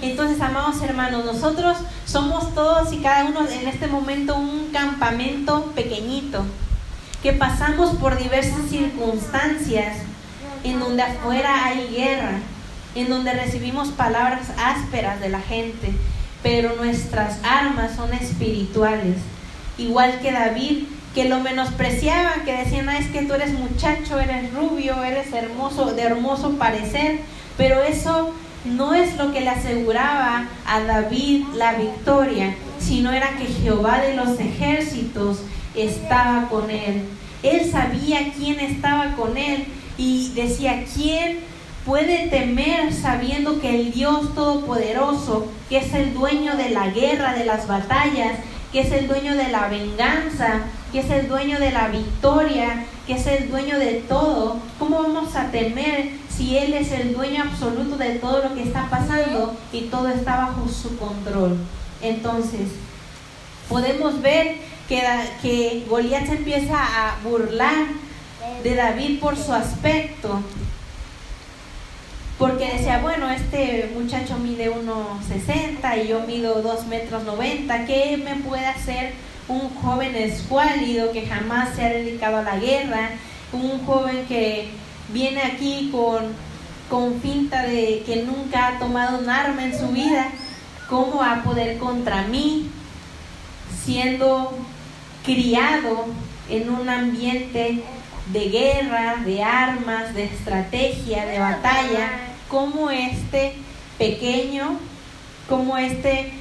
Entonces, amados hermanos, nosotros somos todos y cada uno en este momento un campamento pequeñito, que pasamos por diversas circunstancias en donde afuera hay guerra, en donde recibimos palabras ásperas de la gente, pero nuestras armas son espirituales. Igual que David, que lo menospreciaban, que decían, es que tú eres muchacho, eres rubio, eres hermoso, de hermoso parecer, pero eso no es lo que le aseguraba a David la victoria, sino era que Jehová de los ejércitos estaba con él. Él sabía quién estaba con él y decía, ¿quién puede temer sabiendo que el Dios Todopoderoso, que es el dueño de la guerra, de las batallas, que es el dueño de la venganza, que es el dueño de la victoria, que es el dueño de todo? ¿Cómo vamos a temer si Él es el dueño absoluto de todo lo que está pasando y todo está bajo su control? Entonces, podemos ver que Goliat se empieza a burlar de David por su aspecto, porque decía, bueno, este muchacho mide 1.60 y yo mido 2.90 metros, ¿qué me puede hacer un joven escuálido que jamás se ha dedicado a la guerra, un joven que viene aquí con finta de que nunca ha tomado un arma en su vida? ¿Cómo va a poder contra mí, siendo criado en un ambiente de guerra, de armas, de estrategia, de batalla? ¿Cómo este pequeño, cómo este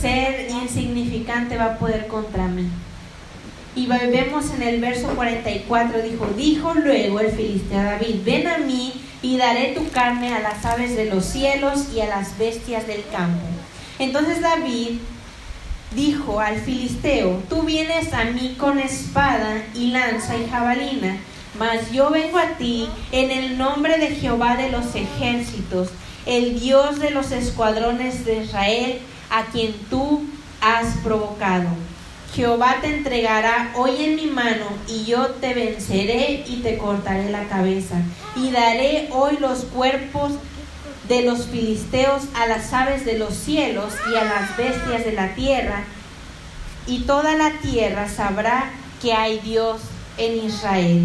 ser insignificante va a poder contra mí? Y vemos en el verso 44, dijo luego el filisteo a David, ven a mí y daré tu carne a las aves de los cielos y a las bestias del campo. Entonces David dijo al filisteo, tú vienes a mí con espada y lanza y jabalina, mas yo vengo a ti en el nombre de Jehová de los ejércitos, el Dios de los escuadrones de Israel, a quien tú has provocado. Jehová te entregará hoy en mi mano, y yo te venceré y te cortaré la cabeza. Y daré hoy los cuerpos de los filisteos a las aves de los cielos y a las bestias de la tierra, y toda la tierra sabrá que hay Dios en Israel.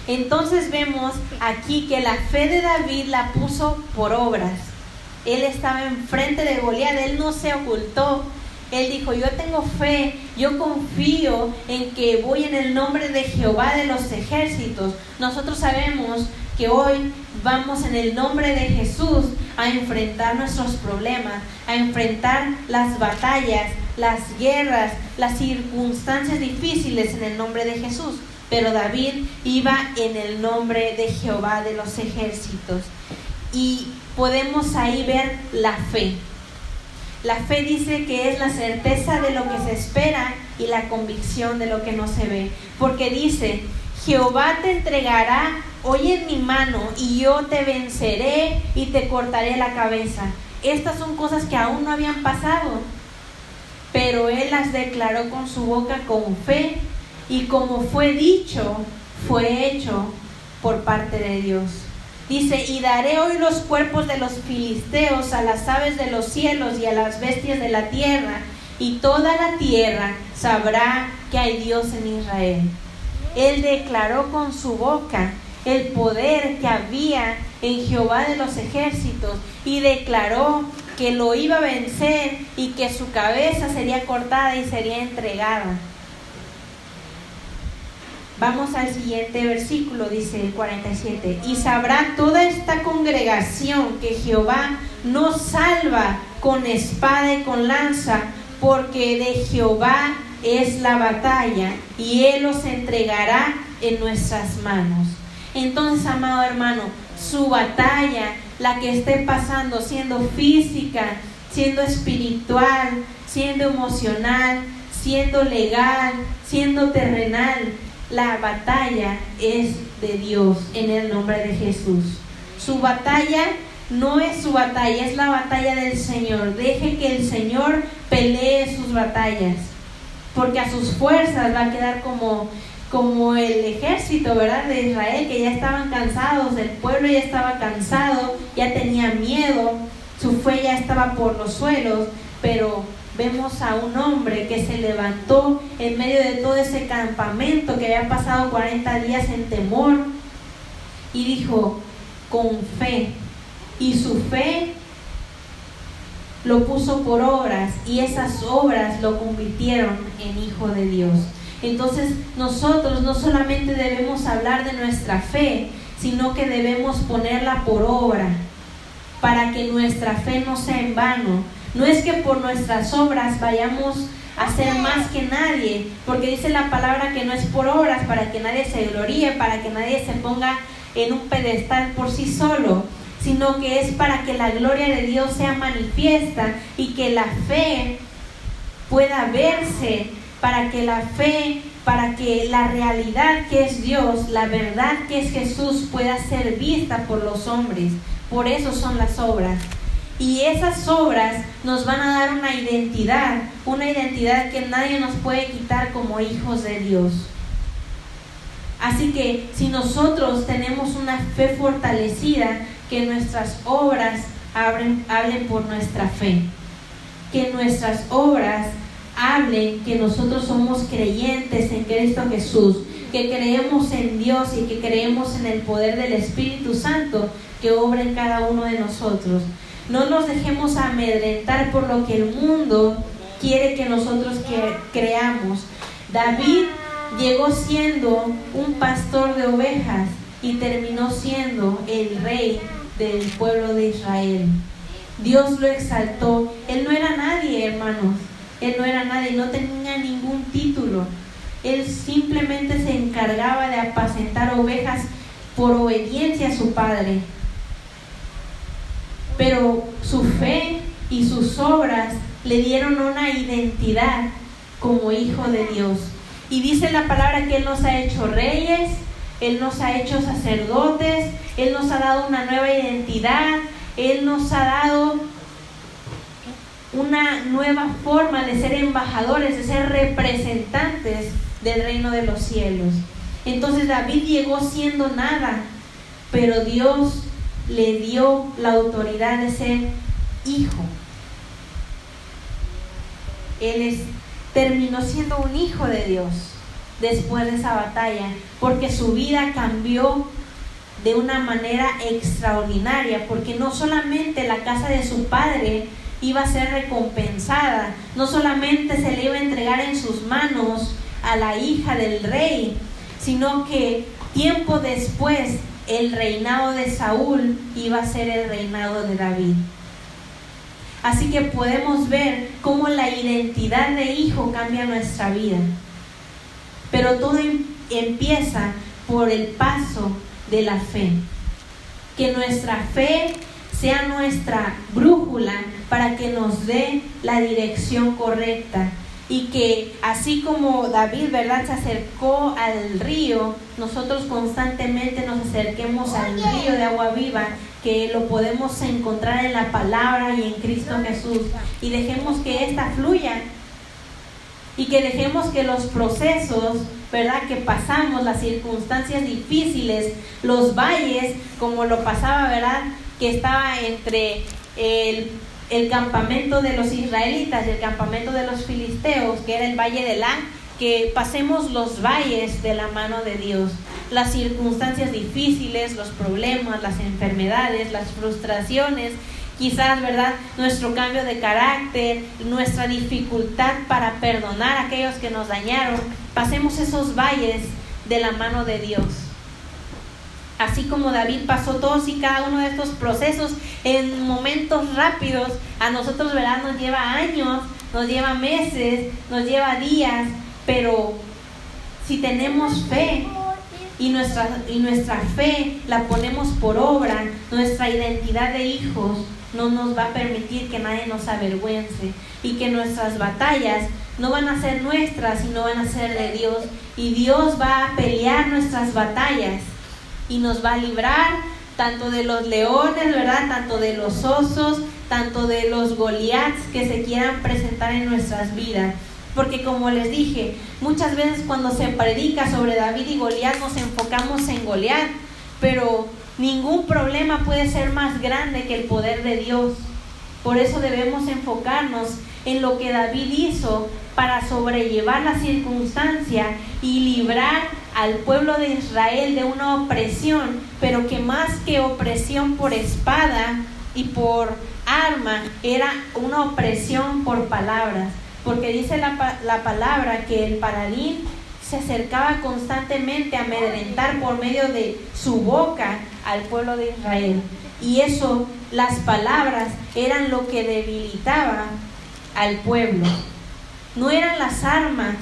Entonces vemos aquí que la fe de David la puso por obras. Él estaba enfrente de Goliat, él no se ocultó. Él dijo, yo tengo fe, yo confío en que voy en el nombre de Jehová de los ejércitos. Nosotros sabemos que hoy vamos en el nombre de Jesús a enfrentar nuestros problemas, a enfrentar las batallas, las guerras, las circunstancias difíciles en el nombre de Jesús. Pero David iba en el nombre de Jehová de los ejércitos. Y podemos ahí ver la fe. La fe dice que es la certeza de lo que se espera y la convicción de lo que no se ve. Porque dice, Jehová te entregará hoy en mi mano y yo te venceré y te cortaré la cabeza. Estas son cosas que aún no habían pasado, pero él las declaró con su boca con fe, y como fue dicho, fue hecho por parte de Dios. Dice, y daré hoy los cuerpos de los filisteos a las aves de los cielos y a las bestias de la tierra, y toda la tierra sabrá que hay Dios en Israel. Él declaró con su boca el poder que había en Jehová de los ejércitos, y declaró que lo iba a vencer y que su cabeza sería cortada y sería entregada. Vamos al siguiente versículo, dice el 47. Y sabrá toda esta congregación que Jehová nos salva con espada y con lanza, porque de Jehová es la batalla, y Él los entregará en nuestras manos. Entonces, amado hermano, su batalla, la que esté pasando, siendo física, siendo espiritual, siendo emocional, siendo legal, siendo terrenal, la batalla es de Dios en el nombre de Jesús. Su batalla no es su batalla, es la batalla del Señor. Deje que el Señor pelee sus batallas, porque a sus fuerzas va a quedar como el ejército, ¿verdad?, de Israel, que ya estaban cansados, el pueblo ya estaba cansado, ya tenía miedo, su fe ya estaba por los suelos. Pero vemos a un hombre que se levantó en medio de todo ese campamento, que había pasado 40 días en temor, y dijo, con fe, y su fe lo puso por obras, y esas obras lo convirtieron en hijo de Dios. Entonces nosotros no solamente debemos hablar de nuestra fe, sino que debemos ponerla por obra, para que nuestra fe no sea en vano. No es que por nuestras obras vayamos a ser más que nadie, porque dice la palabra que no es por obras, para que nadie se gloríe, para que nadie se ponga en un pedestal por sí solo, sino que es para que la gloria de Dios sea manifiesta y que la fe pueda verse, para que la fe, para que la realidad que es Dios, la verdad que es Jesús, pueda ser vista por los hombres. Por eso son las obras. Y esas obras nos van a dar una identidad que nadie nos puede quitar como hijos de Dios. Así que si nosotros tenemos una fe fortalecida, que nuestras obras hablen por nuestra fe. Que nuestras obras hablen que nosotros somos creyentes en Cristo Jesús, que creemos en Dios y que creemos en el poder del Espíritu Santo que obra en cada uno de nosotros. No nos dejemos amedrentar por lo que el mundo quiere que nosotros creamos. David llegó siendo un pastor de ovejas y terminó siendo el rey del pueblo de Israel. Dios lo exaltó. Él no era nadie, hermanos. Él no era nadie, no tenía ningún título. Él simplemente se encargaba de apacentar ovejas por obediencia a su padre. Pero su fe y sus obras le dieron una identidad como hijo de Dios. Y dice la palabra que Él nos ha hecho reyes, Él nos ha hecho sacerdotes, Él nos ha dado una nueva identidad, Él nos ha dado una nueva forma de ser embajadores, de ser representantes del reino de los cielos. Entonces David llegó siendo nada, pero Dios le dio la autoridad de ser hijo. Él terminó siendo un hijo de Dios después de esa batalla, porque su vida cambió de una manera extraordinaria, porque no solamente la casa de su padre iba a ser recompensada, no solamente se le iba a entregar en sus manos a la hija del rey, sino que tiempo después el reinado de Saúl iba a ser el reinado de David. Así que podemos ver cómo la identidad de hijo cambia nuestra vida. Pero todo empieza por el paso de la fe. Que nuestra fe sea nuestra brújula para que nos dé la dirección correcta. Y que así como David, ¿verdad?, se acercó al río, nosotros constantemente nos acerquemos al río de agua viva, que lo podemos encontrar en la palabra y en Cristo Jesús, y dejemos que ésta fluya, y que dejemos que los procesos, ¿verdad?, que pasamos, las circunstancias difíciles, los valles, como lo pasaba, ¿verdad?, que estaba entre el campamento de los israelitas y el campamento de los filisteos, que era el valle de Elá, que pasemos los valles de la mano de Dios, las circunstancias difíciles, los problemas, las enfermedades, las frustraciones, quizás, ¿verdad?, nuestro cambio de carácter, nuestra dificultad para perdonar a aquellos que nos dañaron. Pasemos esos valles de la mano de Dios. Así como David pasó todos y cada uno de estos procesos en momentos rápidos, a nosotros, ¿verdad?, nos lleva años, nos lleva meses, nos lleva días, pero si tenemos fe y nuestra fe la ponemos por obra, nuestra identidad de hijos no nos va a permitir que nadie nos avergüence, y que nuestras batallas no van a ser nuestras, sino van a ser de Dios, y Dios va a pelear nuestras batallas y nos va a librar tanto de los leones, ¿verdad? Tanto de los osos, tanto de los Goliaths que se quieran presentar en nuestras vidas. Porque como les dije, muchas veces cuando se predica sobre David y Goliat nos enfocamos en Goliat, pero ningún problema puede ser más grande que el poder de Dios. Por eso debemos enfocarnos en lo que David hizo para sobrellevar la circunstancia y librar al pueblo de Israel de una opresión, pero que más que opresión por espada y por arma, era una opresión por palabras. Porque dice la palabra que el paladín se acercaba constantemente a amedrentar por medio de su boca al pueblo de Israel. Y eso, las palabras, eran lo que debilitaba al pueblo. No eran las armas,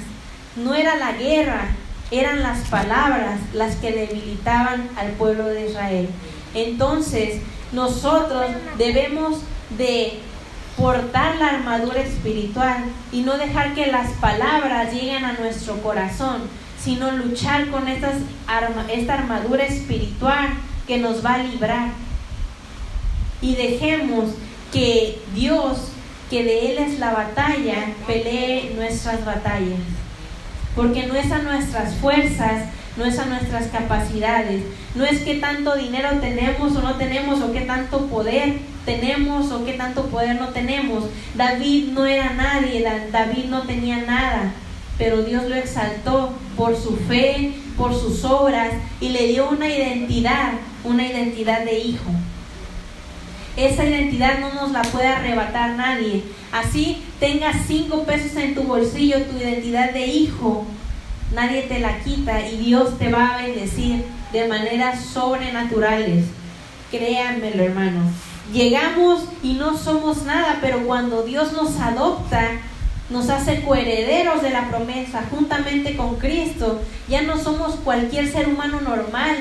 no era la guerra, eran las palabras las que debilitaban al pueblo de Israel. Entonces, nosotros debemos de portar la armadura espiritual y no dejar que las palabras lleguen a nuestro corazón, sino luchar con esta armadura espiritual que nos va a librar. Y dejemos que Dios, que de Él es la batalla, pelee nuestras batallas. Porque no es a nuestras fuerzas, no es a nuestras capacidades, no es qué tanto dinero tenemos o no tenemos, o qué tanto poder tenemos o qué tanto poder no tenemos. David no era nadie, David no tenía nada, pero Dios lo exaltó por su fe, por sus obras, y le dio una identidad de hijo. Esa identidad no nos la puede arrebatar nadie. Así tengas 5 pesos en tu bolsillo, tu identidad de hijo, nadie te la quita y Dios te va a bendecir de maneras sobrenaturales. Créanmelo, hermanos. Llegamos y no somos nada, pero cuando Dios nos adopta, nos hace coherederos de la promesa juntamente con Cristo. Ya no somos cualquier ser humano normal,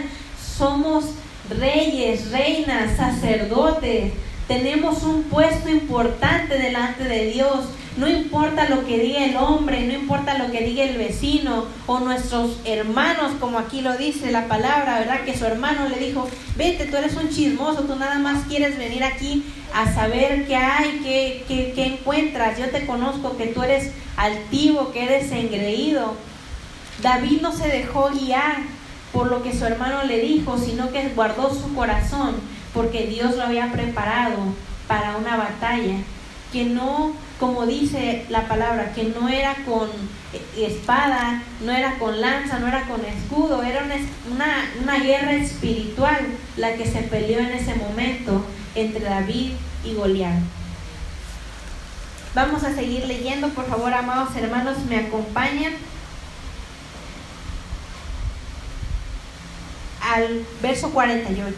somos reyes, reinas, sacerdotes. Tenemos un puesto importante delante de Dios. No importa lo que diga el hombre, no importa lo que diga el vecino o nuestros hermanos, como aquí lo dice la palabra, ¿verdad? Que su hermano le dijo: vete, tú eres un chismoso, tú nada más quieres venir aquí a saber qué hay, qué encuentras. Yo te conozco que tú eres altivo, que eres engreído. David no se dejó guiar por lo que su hermano le dijo, sino que guardó su corazón, porque Dios lo había preparado para una batalla que no, como dice la palabra, que no era con espada, no era con lanza, no era con escudo, era una guerra espiritual la que se peleó en ese momento entre David y Goliat. Vamos a seguir leyendo, por favor, amados hermanos, me acompañan al verso 48.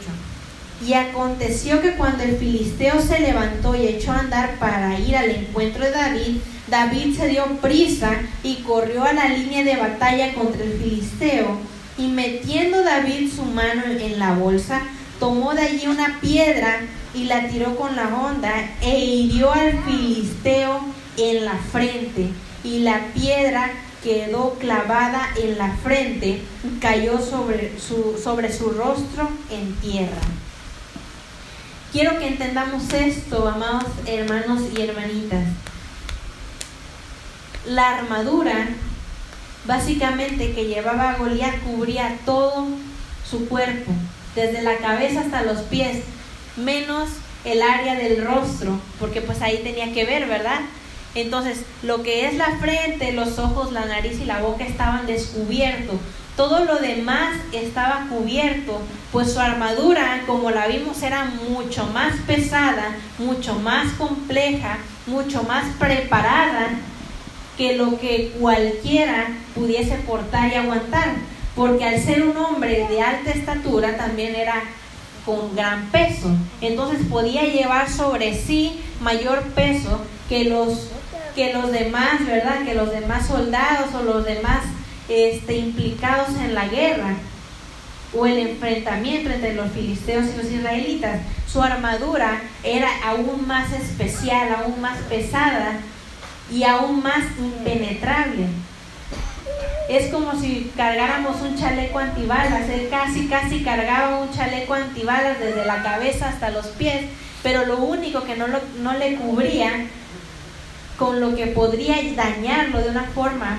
Y aconteció que cuando el filisteo se levantó y echó a andar para ir al encuentro de David, David se dio prisa y corrió a la línea de batalla contra el filisteo. Y metiendo David su mano en la bolsa, tomó de allí una piedra y la tiró con la honda e hirió al filisteo en la frente. Y la piedra quedó clavada en la frente y cayó sobre su rostro en tierra. Quiero que entendamos esto, amados hermanos y hermanitas. La armadura, básicamente, que llevaba Goliat cubría todo su cuerpo, desde la cabeza hasta los pies, menos el área del rostro, porque pues ahí tenía que ver, ¿verdad? Entonces, lo que es la frente, los ojos, la nariz y la boca estaban descubiertos. Todo lo demás estaba cubierto, pues su armadura, como la vimos, era mucho más pesada, mucho más compleja, mucho más preparada que lo que cualquiera pudiese portar y aguantar. Porque al ser un hombre de alta estatura también era con gran peso. Entonces podía llevar sobre sí mayor peso que los demás, ¿verdad? Que los demás soldados o los demás implicados en la guerra o el enfrentamiento entre los filisteos y los israelitas. Su armadura era aún más especial, aún más pesada y aún más impenetrable. Es como si cargáramos un chaleco antibalas. Él casi cargaba un chaleco antibalas desde la cabeza hasta los pies, pero lo único que no le cubría con lo que podría dañarlo de una forma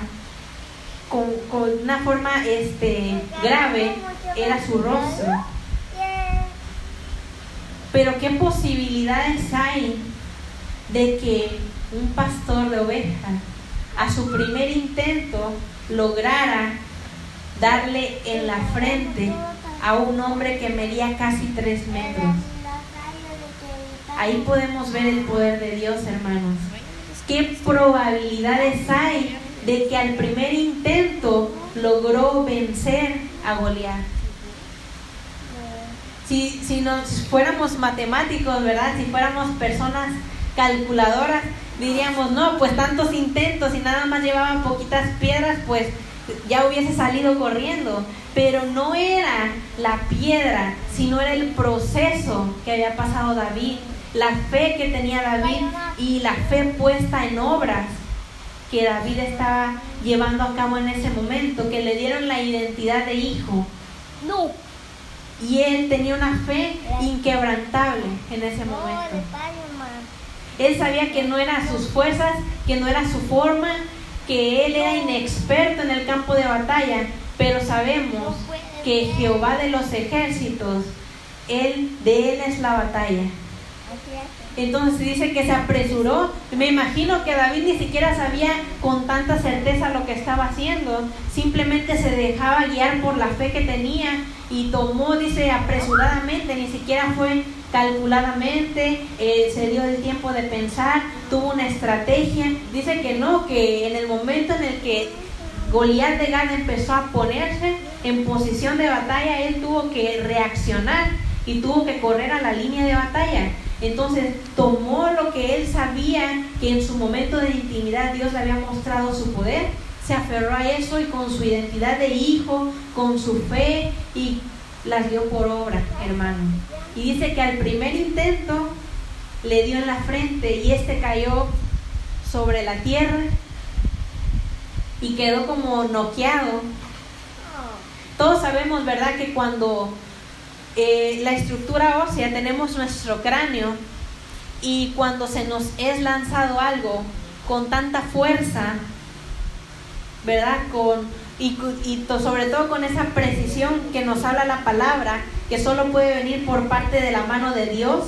con una forma grave era su rostro. Pero qué posibilidades hay de que un pastor de ovejas a su primer intento lograra darle en la frente a un hombre que medía casi 3 metros. Ahí podemos ver el poder de Dios, hermanos. ¿Qué probabilidades hay de que al primer intento logró vencer a Goliat? Si nos fuéramos matemáticos, ¿verdad? Si fuéramos personas calculadoras, diríamos, no, pues tantos intentos y nada más llevaban poquitas piedras, pues ya hubiese salido corriendo. Pero no era la piedra, sino era el proceso que había pasado David, la fe que tenía David y la fe puesta en obras que David estaba llevando a cabo en ese momento, que le dieron la identidad de hijo. Y él tenía una fe inquebrantable en ese momento. Él sabía que no eran sus fuerzas, que no era su forma, que él era inexperto en el campo de batalla, pero sabemos que Jehová de los ejércitos, de él es la batalla. Entonces dice que se apresuró. Me imagino que David ni siquiera sabía con tanta certeza lo que estaba haciendo, simplemente se dejaba guiar por la fe que tenía y tomó, dice, apresuradamente, ni siquiera fue calculadamente, se dio el tiempo de pensar, tuvo una estrategia. Dice que no, que en el momento en el que Goliat de Gat empezó a ponerse en posición de batalla, él tuvo que reaccionar y tuvo que correr a la línea de batalla. Entonces tomó lo que él sabía que en su momento de intimidad Dios le había mostrado su poder, se aferró a eso y con su identidad de hijo, con su fe, y las dio por obra, hermano. Y dice que al primer intento le dio en la frente y cayó sobre la tierra y quedó como noqueado. Todos sabemos, ¿verdad?, que cuando la estructura ósea tenemos nuestro cráneo, y cuando se nos es lanzado algo con tanta fuerza, ¿verdad?, sobre todo con esa precisión que nos habla la palabra, que solo puede venir por parte de la mano de Dios,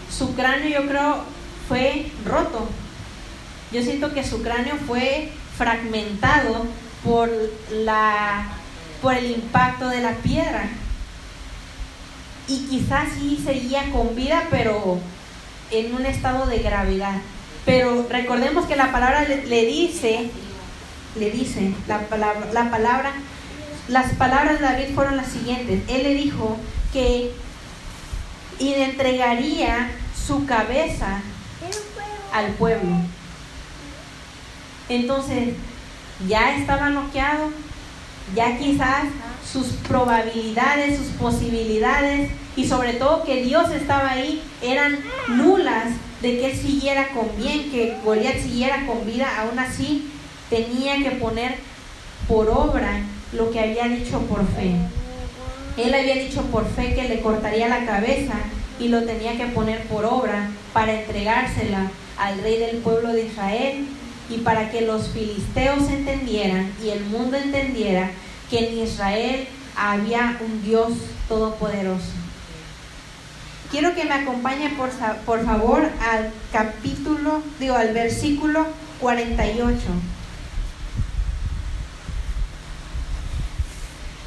su cráneo, yo creo, fue roto. Yo siento que su cráneo fue fragmentado por el impacto de la piedra. Y quizás sí seguía con vida, pero en un estado de gravedad. Pero recordemos que la palabra le dice las palabras de David fueron las siguientes. Él le dijo que le entregaría su cabeza al pueblo. Entonces ya estaba noqueado, ya quizás sus probabilidades, sus posibilidades, y sobre todo que Dios estaba ahí, eran nulas de que él siguiera con bien, que Goliat siguiera con vida. Aún así tenía que poner por obra lo que había dicho por fe. Él había dicho por fe que le cortaría la cabeza, y lo tenía que poner por obra para entregársela al rey del pueblo de Israel, y para que los filisteos entendieran y el mundo entendiera que en Israel había un Dios todopoderoso. Quiero que me acompañe por favor al versículo 48.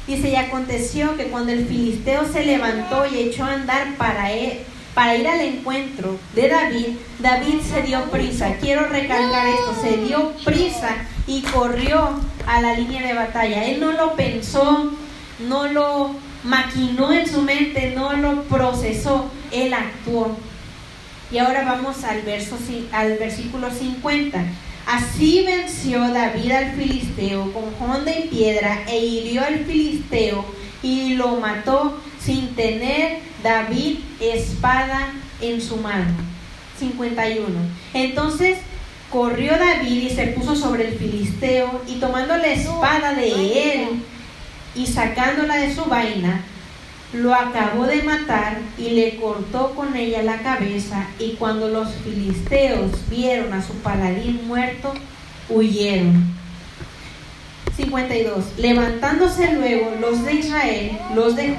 Dice: y aconteció que cuando el filisteo se levantó y echó a andar para ir al encuentro de David se dio prisa. Quiero recalcar esto: se dio prisa y corrió a la línea de batalla. Él no lo pensó, no lo maquinó en su mente, no lo procesó, él actuó. Y ahora vamos al versículo 50. Así venció David al filisteo con honda y piedra, e hirió al filisteo y lo mató, sin tener David espada en su mano. 51. Entonces Corrió David y se puso sobre el filisteo, y tomando la espada de él y sacándola de su vaina, lo acabó de matar y le cortó con ella la cabeza. Y cuando los filisteos vieron a su paladín muerto, huyeron. 52. Levantándose luego los de Israel, los de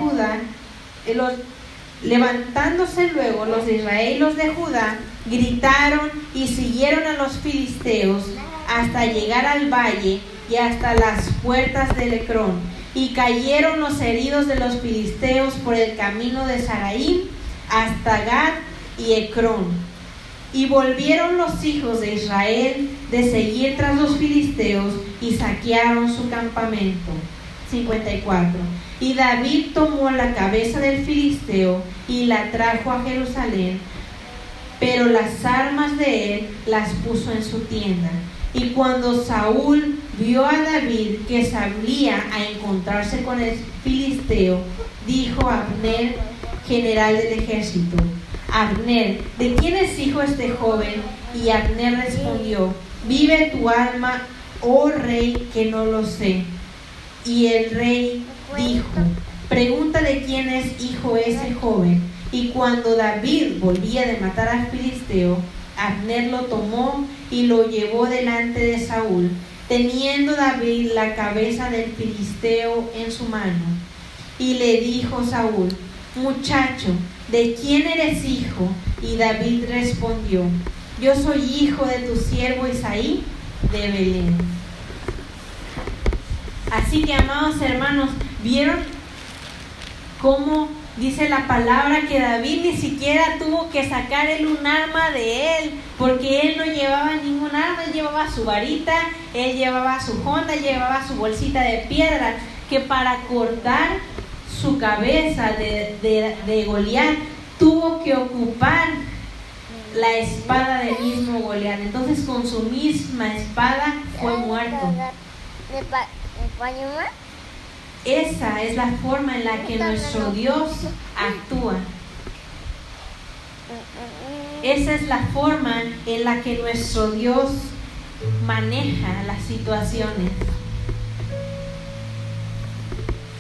Judá, gritaron y siguieron a los filisteos hasta llegar al valle y hasta las puertas de Ecrón. Y cayeron los heridos de los filisteos por el camino de Saraim hasta Gad y Ecrón. Y volvieron los hijos de Israel de seguir tras los filisteos y saquearon su campamento. 54. Y David tomó la cabeza del filisteo y la trajo a Jerusalén, pero las armas de él las puso en su tienda. Y cuando Saúl vio a David que salía a encontrarse con el filisteo, dijo a Abner, general del ejército: Abner, ¿de quién es hijo este joven? Y Abner respondió: vive tu alma, oh rey, que no lo sé. Y el rey dijo: pregunta de quién es hijo ese joven. Y cuando David volvía de matar al filisteo, Abner lo tomó y lo llevó delante de Saúl, teniendo David la cabeza del filisteo en su mano. Y le dijo Saúl: muchacho, ¿de quién eres hijo? Y David respondió: yo soy hijo de tu siervo Isaí de Belén. Así que, amados hermanos, ¿vieron cómo dice la palabra que David ni siquiera tuvo que sacar él un arma de él? Porque él no llevaba ningún arma, él llevaba su varita, él llevaba su honda, él llevaba su bolsita de piedra, que para cortar su cabeza de Goliat tuvo que ocupar la espada del mismo Goliat. Entonces con su misma espada fue muerto. Esa es la forma en la que nuestro Dios actúa. Esa es la forma en la que nuestro Dios maneja las situaciones.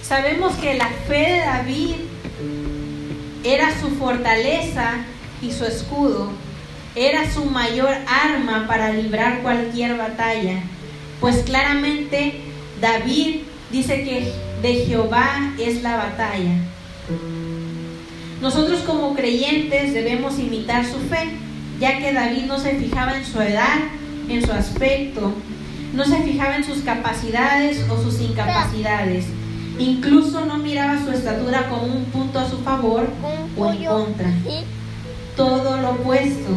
Sabemos que la fe de David era su fortaleza y su escudo, era su mayor arma para librar cualquier batalla, pues claramente David dice que de Jehová es la batalla. Nosotros como creyentes debemos imitar su fe, ya que David no se fijaba en su edad, en su aspecto, no se fijaba en sus capacidades o sus incapacidades. Incluso no miraba su estatura como un punto a su favor o en contra. Todo lo opuesto.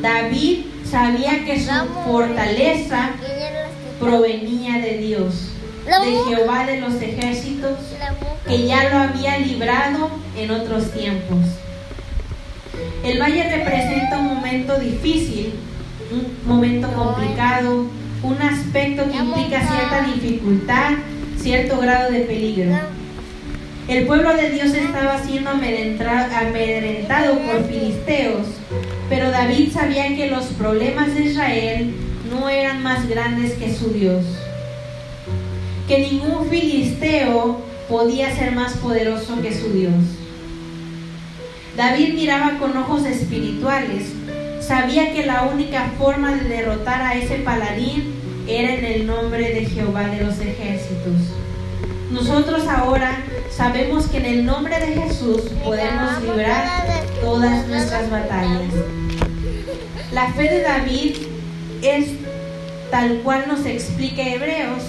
David sabía que su fortaleza provenía de Dios, de Jehová de los ejércitos, que ya lo había librado en otros tiempos. El valle representa un momento difícil, un momento complicado, un aspecto que implica cierta dificultad, cierto grado de peligro. El pueblo de Dios estaba siendo amedrentado por filisteos, pero David sabía que los problemas de Israel no eran más grandes que su Dios, que ningún filisteo podía ser más poderoso que su Dios. David miraba con ojos espirituales, sabía que la única forma de derrotar a ese paladín era en el nombre de Jehová de los ejércitos. Nosotros ahora sabemos que en el nombre de Jesús podemos librar todas nuestras batallas. La fe de David es tal cual nos explica Hebreos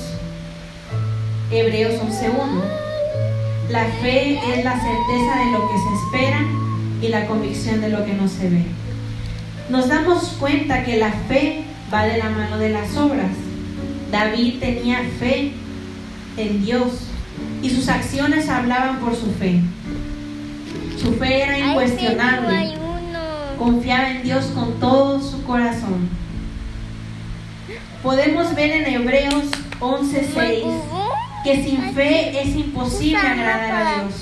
11:1. La fe es la certeza de lo que se espera y la convicción de lo que no se ve. Nos damos cuenta que la fe va de la mano de las obras. David tenía fe en Dios y sus acciones hablaban por su fe. Su fe era incuestionable. Confiaba en Dios con todo su corazón. Podemos ver en Hebreos 11:6 que sin fe es imposible agradar a Dios,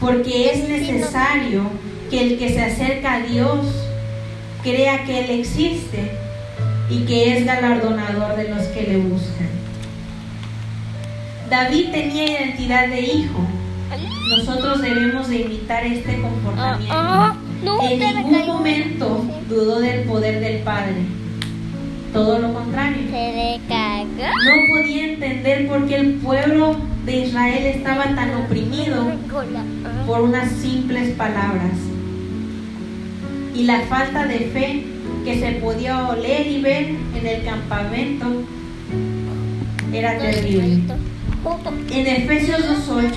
porque es necesario que el que se acerca a Dios crea que Él existe y que es galardonador de los que le buscan. David tenía identidad de hijo. Nosotros debemos de imitar este comportamiento. En ningún momento dudó del poder del Padre. Todo lo contrario. No podía entender por qué el pueblo de Israel estaba tan oprimido por unas simples palabras. Y la falta de fe que se podía oler y ver en el campamento era terrible. En Efesios 2:8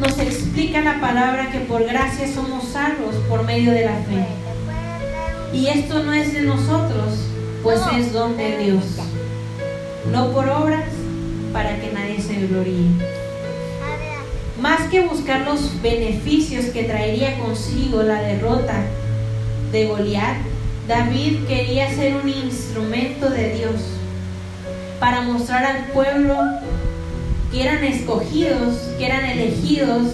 nos explica la palabra que por gracia somos salvos por medio de la fe. Y esto no es de nosotros, pues es don de Dios, no por obras, para que nadie se gloríe. Más que buscar los beneficios que traería consigo la derrota de Goliat, David quería ser un instrumento de Dios para mostrar al pueblo que eran escogidos, que eran elegidos,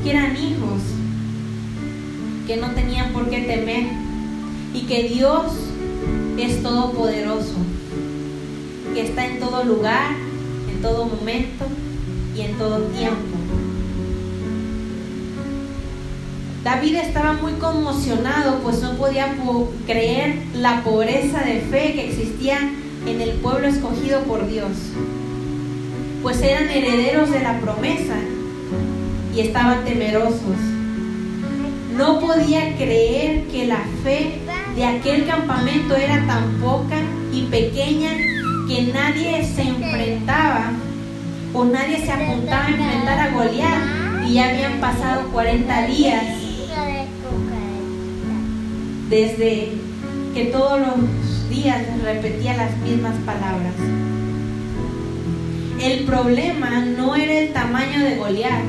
que eran hijos, que no tenían por qué temer y que Dios es todopoderoso, que está en todo lugar, en todo momento y en todo tiempo. David estaba muy conmocionado, pues no podía creer la pobreza de fe que existía en el pueblo escogido por Dios, pues eran herederos de la promesa y estaban temerosos. No podía creer que la fe de aquel campamento era tan poca y pequeña que nadie se enfrentaba o nadie se apuntaba a enfrentar a Goliat, y ya habían pasado 40 días desde que todos los días repetía las mismas palabras. El problema no era el tamaño de Goliat,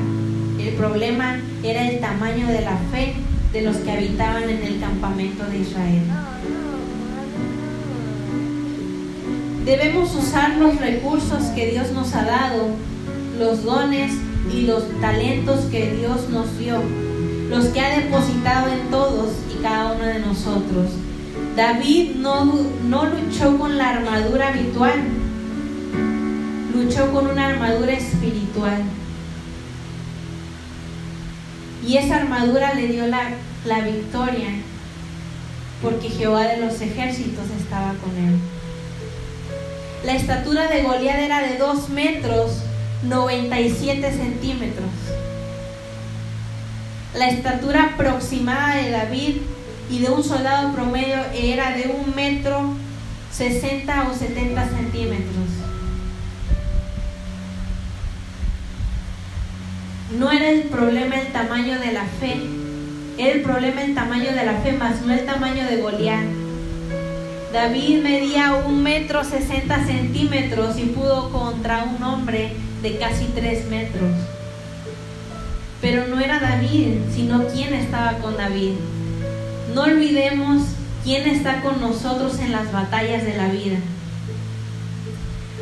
el problema era el tamaño de la fe de los que habitaban en el campamento de Israel. Debemos usar los recursos que Dios nos ha dado, los dones y los talentos que Dios nos dio, los que ha depositado en todos y cada uno de nosotros. David no luchó con la armadura habitual, luchó con una armadura espiritual. Y esa armadura le dio la victoria, porque Jehová de los ejércitos estaba con él. La estatura de Goliat era de 2 metros 97 centímetros. La estatura aproximada de David y de un soldado promedio era de 1 metro 60 o 70 centímetros. No era el problema el tamaño de la fe, era el problema el tamaño de la fe, más no el tamaño de Goliat. David medía 1 metro 60 centímetros y pudo contra un hombre de casi 3 metros. Pero no era David, sino quién estaba con David. No olvidemos quién está con nosotros en las batallas de la vida.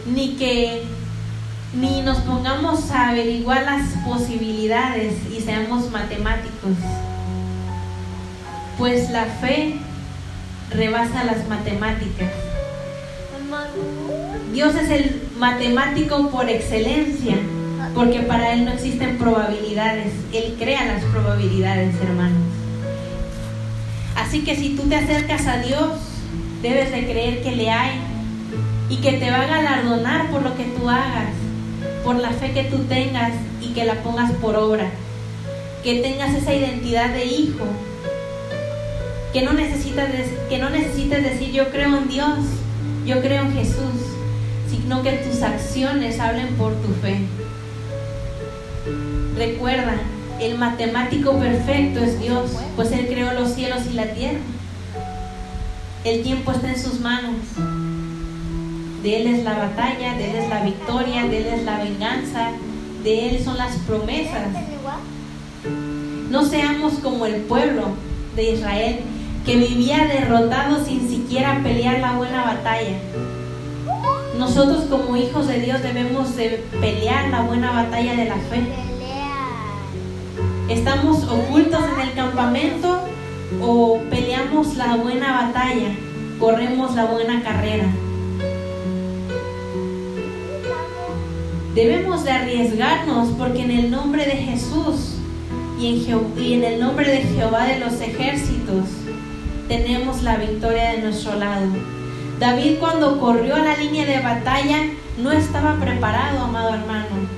Ni nos pongamos a averiguar las posibilidades y seamos matemáticos, pues la fe rebasa las matemáticas. Dios es el matemático por excelencia, porque para Él no existen probabilidades. Él crea las probabilidades, hermanos. Así que si tú te acercas a Dios, debes de creer que le hay y que te va a galardonar por lo que tú hagas, por la fe que tú tengas y que la pongas por obra, que tengas esa identidad de hijo, que no necesites decir yo creo en Dios, yo creo en Jesús, sino que tus acciones hablen por tu fe. Recuerda, el matemático perfecto es Dios, pues Él creó los cielos y la tierra. El tiempo está en sus manos. De Él es la batalla, de Él es la victoria, de Él es la venganza, de Él son las promesas. No seamos como el pueblo de Israel, que vivía derrotado sin siquiera pelear la buena batalla. Nosotros como hijos de Dios debemos de pelear la buena batalla de la fe. ¿Estamos ocultos en el campamento o peleamos la buena batalla corremos la buena carrera. Debemos de arriesgarnos porque en el nombre de Jesús y en el nombre de Jehová de los ejércitos tenemos la victoria de nuestro lado. David, cuando corrió a la línea de batalla, no estaba preparado, amado hermano.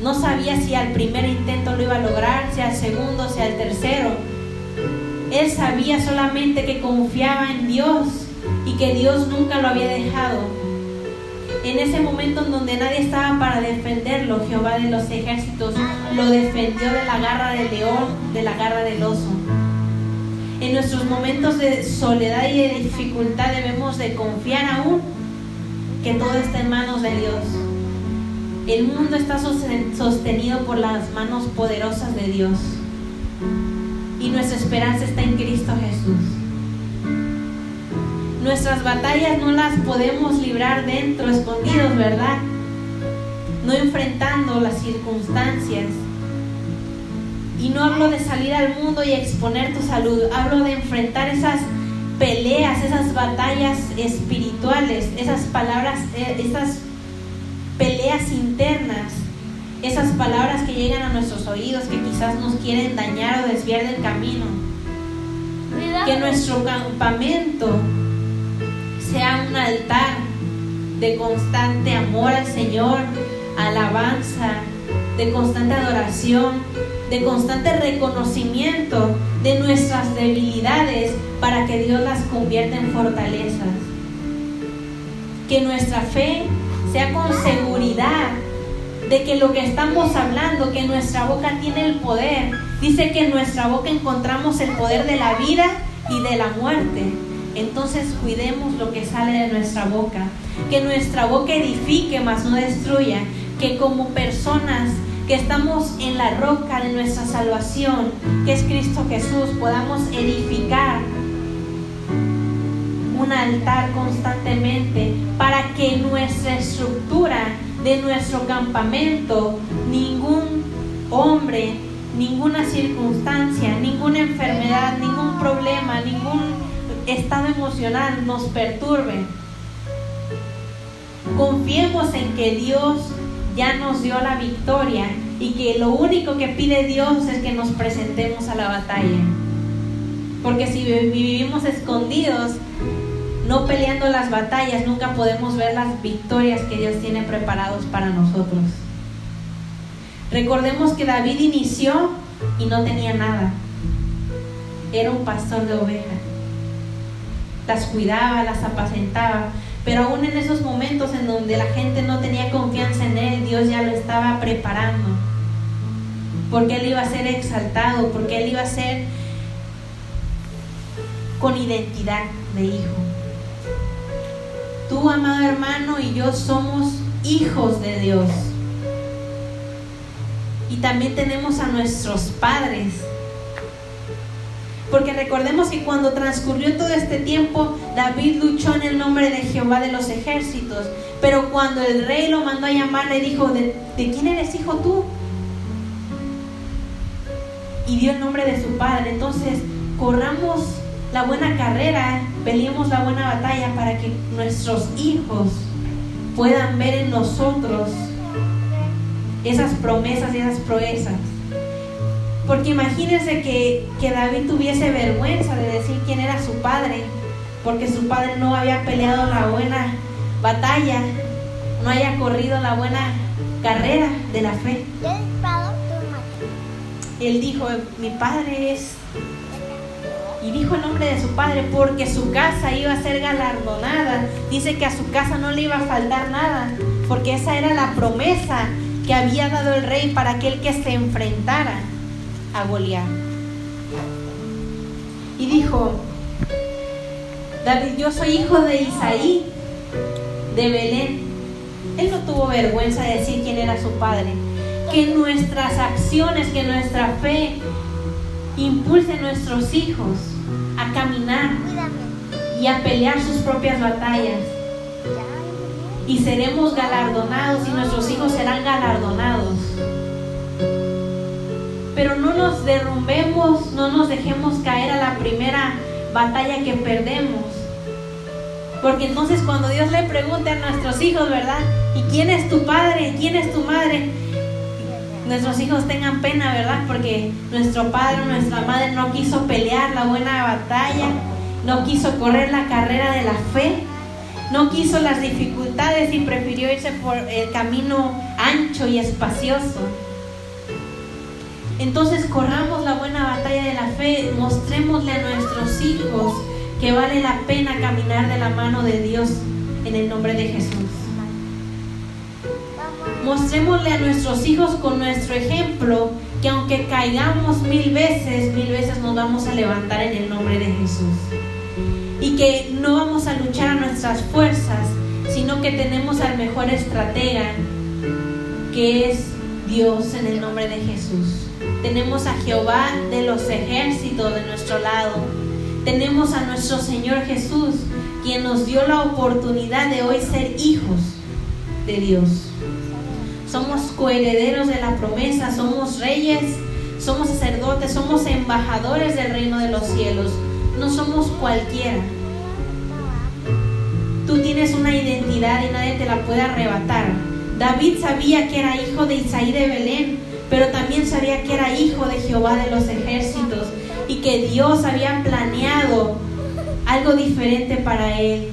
No sabía si al primer intento lo iba a lograr, si al segundo, si al tercero. Él sabía solamente que confiaba en Dios y que Dios nunca lo había dejado. En ese momento en donde nadie estaba para defenderlo, Jehová de los ejércitos lo defendió de la garra del león, de la garra del oso. En nuestros momentos de soledad y de dificultad debemos de confiar aún que todo está en manos de Dios. El mundo está sostenido por las manos poderosas de Dios y nuestra esperanza está en Cristo Jesús. Nuestras batallas no las podemos librar dentro, escondidos, ¿verdad? No enfrentando las circunstancias. Y no hablo de salir al mundo y exponer tu salud, hablo de enfrentar esas peleas, esas batallas espirituales, esas palabras, esas peleas internas, esas palabras que llegan a nuestros oídos que quizás nos quieren dañar o desviar del camino. Que nuestro campamento sea un altar de constante amor al Señor, alabanza, de constante adoración, de constante reconocimiento de nuestras debilidades para que Dios las convierta en fortalezas. Que nuestra fe sea con seguridad de que lo que estamos hablando, que nuestra boca tiene el poder. Dice que en nuestra boca encontramos el poder de la vida y de la muerte. Entonces cuidemos lo que sale de nuestra boca. Que nuestra boca edifique, mas no destruya. Que como personas que estamos en la roca de nuestra salvación, que es Cristo Jesús, podamos edificar un altar constantemente para que nuestra estructura de nuestro campamento, ningún hombre, ninguna circunstancia, ninguna enfermedad, ningún problema, ningún estado emocional nos perturbe. Confiemos en que Dios ya nos dio la victoria y que lo único que pide Dios es que nos presentemos a la batalla. Porque si vivimos escondidos, no peleando las batallas, nunca podemos ver las victorias que Dios tiene preparados para nosotros. Recordemos que David inició y no tenía nada. Era un pastor de ovejas. Las cuidaba, las apacentaba. Pero aún en esos momentos en donde la gente no tenía confianza en él, Dios ya lo estaba preparando. Porque él iba a ser exaltado, porque él iba a ser con identidad de hijo. Tú, amado hermano, y yo somos hijos de Dios. Y también tenemos a nuestros padres. Porque recordemos que cuando transcurrió todo este tiempo, David luchó en el nombre de Jehová de los ejércitos. Pero cuando el rey lo mandó a llamar, le dijo: ¿De quién eres hijo tú? Y dio el nombre de su padre. Entonces, corramos la buena carrera, peleemos la buena batalla para que nuestros hijos puedan ver en nosotros esas promesas y esas proezas. Porque imagínense que David tuviese vergüenza de decir quién era su padre, porque su padre no había peleado la buena batalla, no haya corrido la buena carrera de la fe. Él dijo: mi padre es... Y dijo el nombre de su padre porque su casa iba a ser galardonada. Dice que a su casa no le iba a faltar nada, porque esa era la promesa que había dado el rey para aquel que se enfrentara a Goliat. Y dijo David: yo soy hijo de Isaí de Belén. Él no tuvo vergüenza de decir quién era su padre. Que nuestras acciones, que nuestra fe impulse a nuestros hijos a caminar y a pelear sus propias batallas. Y seremos galardonados y nuestros hijos serán galardonados. Pero no nos derrumbemos, no nos dejemos caer a la primera batalla que perdemos. Porque entonces cuando Dios le pregunte a nuestros hijos, ¿verdad? ¿Y quién es tu padre? ¿Quién es tu madre? Nuestros hijos tengan pena, ¿verdad? Porque nuestro padre o nuestra madre no quiso pelear la buena batalla, no quiso correr la carrera de la fe, no quiso las dificultades y prefirió irse por el camino ancho y espacioso. Entonces corramos la buena batalla de la fe, mostrémosle a nuestros hijos que vale la pena caminar de la mano de Dios en el nombre de Jesús. Mostrémosle a nuestros hijos con nuestro ejemplo que aunque caigamos 1000 veces nos vamos a levantar en el nombre de Jesús. Y que no vamos a luchar a nuestras fuerzas, sino que tenemos al mejor estratega, que es Dios en el nombre de Jesús. Tenemos a Jehová de los ejércitos de nuestro lado. Tenemos a nuestro Señor Jesús, quien nos dio la oportunidad de hoy ser hijos de Dios. Somos coherederos de la promesa, somos reyes, somos sacerdotes, somos embajadores del reino de los cielos. No somos cualquiera. Tú tienes una identidad y nadie te la puede arrebatar. David sabía que era hijo de Isaí de Belén, pero también sabía que era hijo de Jehová de los ejércitos y que Dios había planeado algo diferente para él.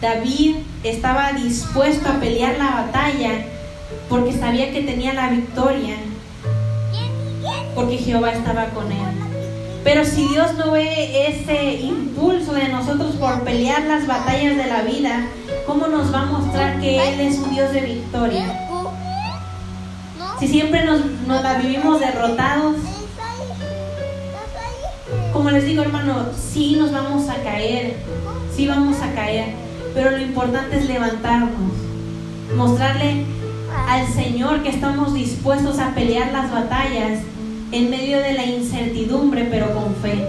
David estaba dispuesto a pelear la batalla porque sabía que tenía la victoria, porque Jehová estaba con él. Pero si Dios no ve ese impulso de nosotros por pelear las batallas de la vida, ¿cómo nos va a mostrar que Él es un Dios de victoria? Si siempre nos la vivimos derrotados, como les digo, hermano, sí nos vamos a caer, sí vamos a caer, pero lo importante es levantarnos, mostrarle al Señor que estamos dispuestos a pelear las batallas en medio de la incertidumbre, pero con fe.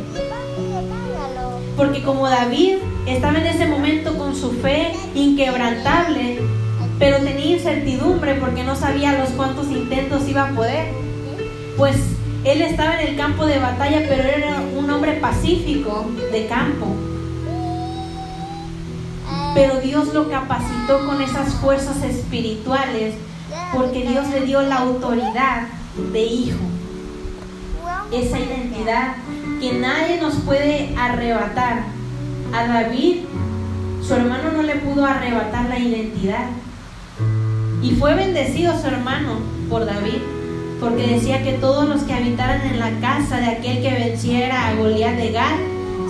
Porque como David estaba en ese momento con su fe inquebrantable, pero tenía incertidumbre porque no sabía los cuantos intentos iba a poder, pues él estaba en el campo de batalla, pero era un hombre pacífico de campo. Pero Dios lo capacitó con esas fuerzas espirituales, porque Dios le dio la autoridad de hijo, esa identidad que nadie nos puede arrebatar. A David, su hermano no le pudo arrebatar la identidad, y fue bendecido su hermano por David, porque decía que todos los que habitaran en la casa de aquel que venciera a Goliat de Gat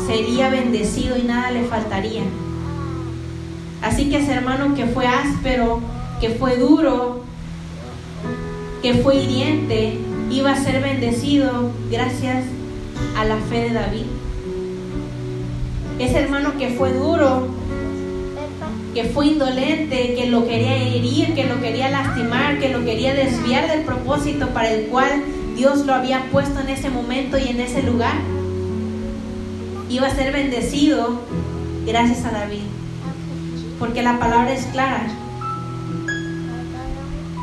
sería bendecido y nada le faltaría. Así que ese hermano que fue áspero, que fue duro, que fue hiriente, iba a ser bendecido gracias a la fe de David. Ese hermano que fue duro, que fue indolente, que lo quería herir, que lo quería lastimar, que lo quería desviar del propósito para el cual Dios lo había puesto en ese momento y en ese lugar, iba a ser bendecido gracias a David. Porque la palabra es clara,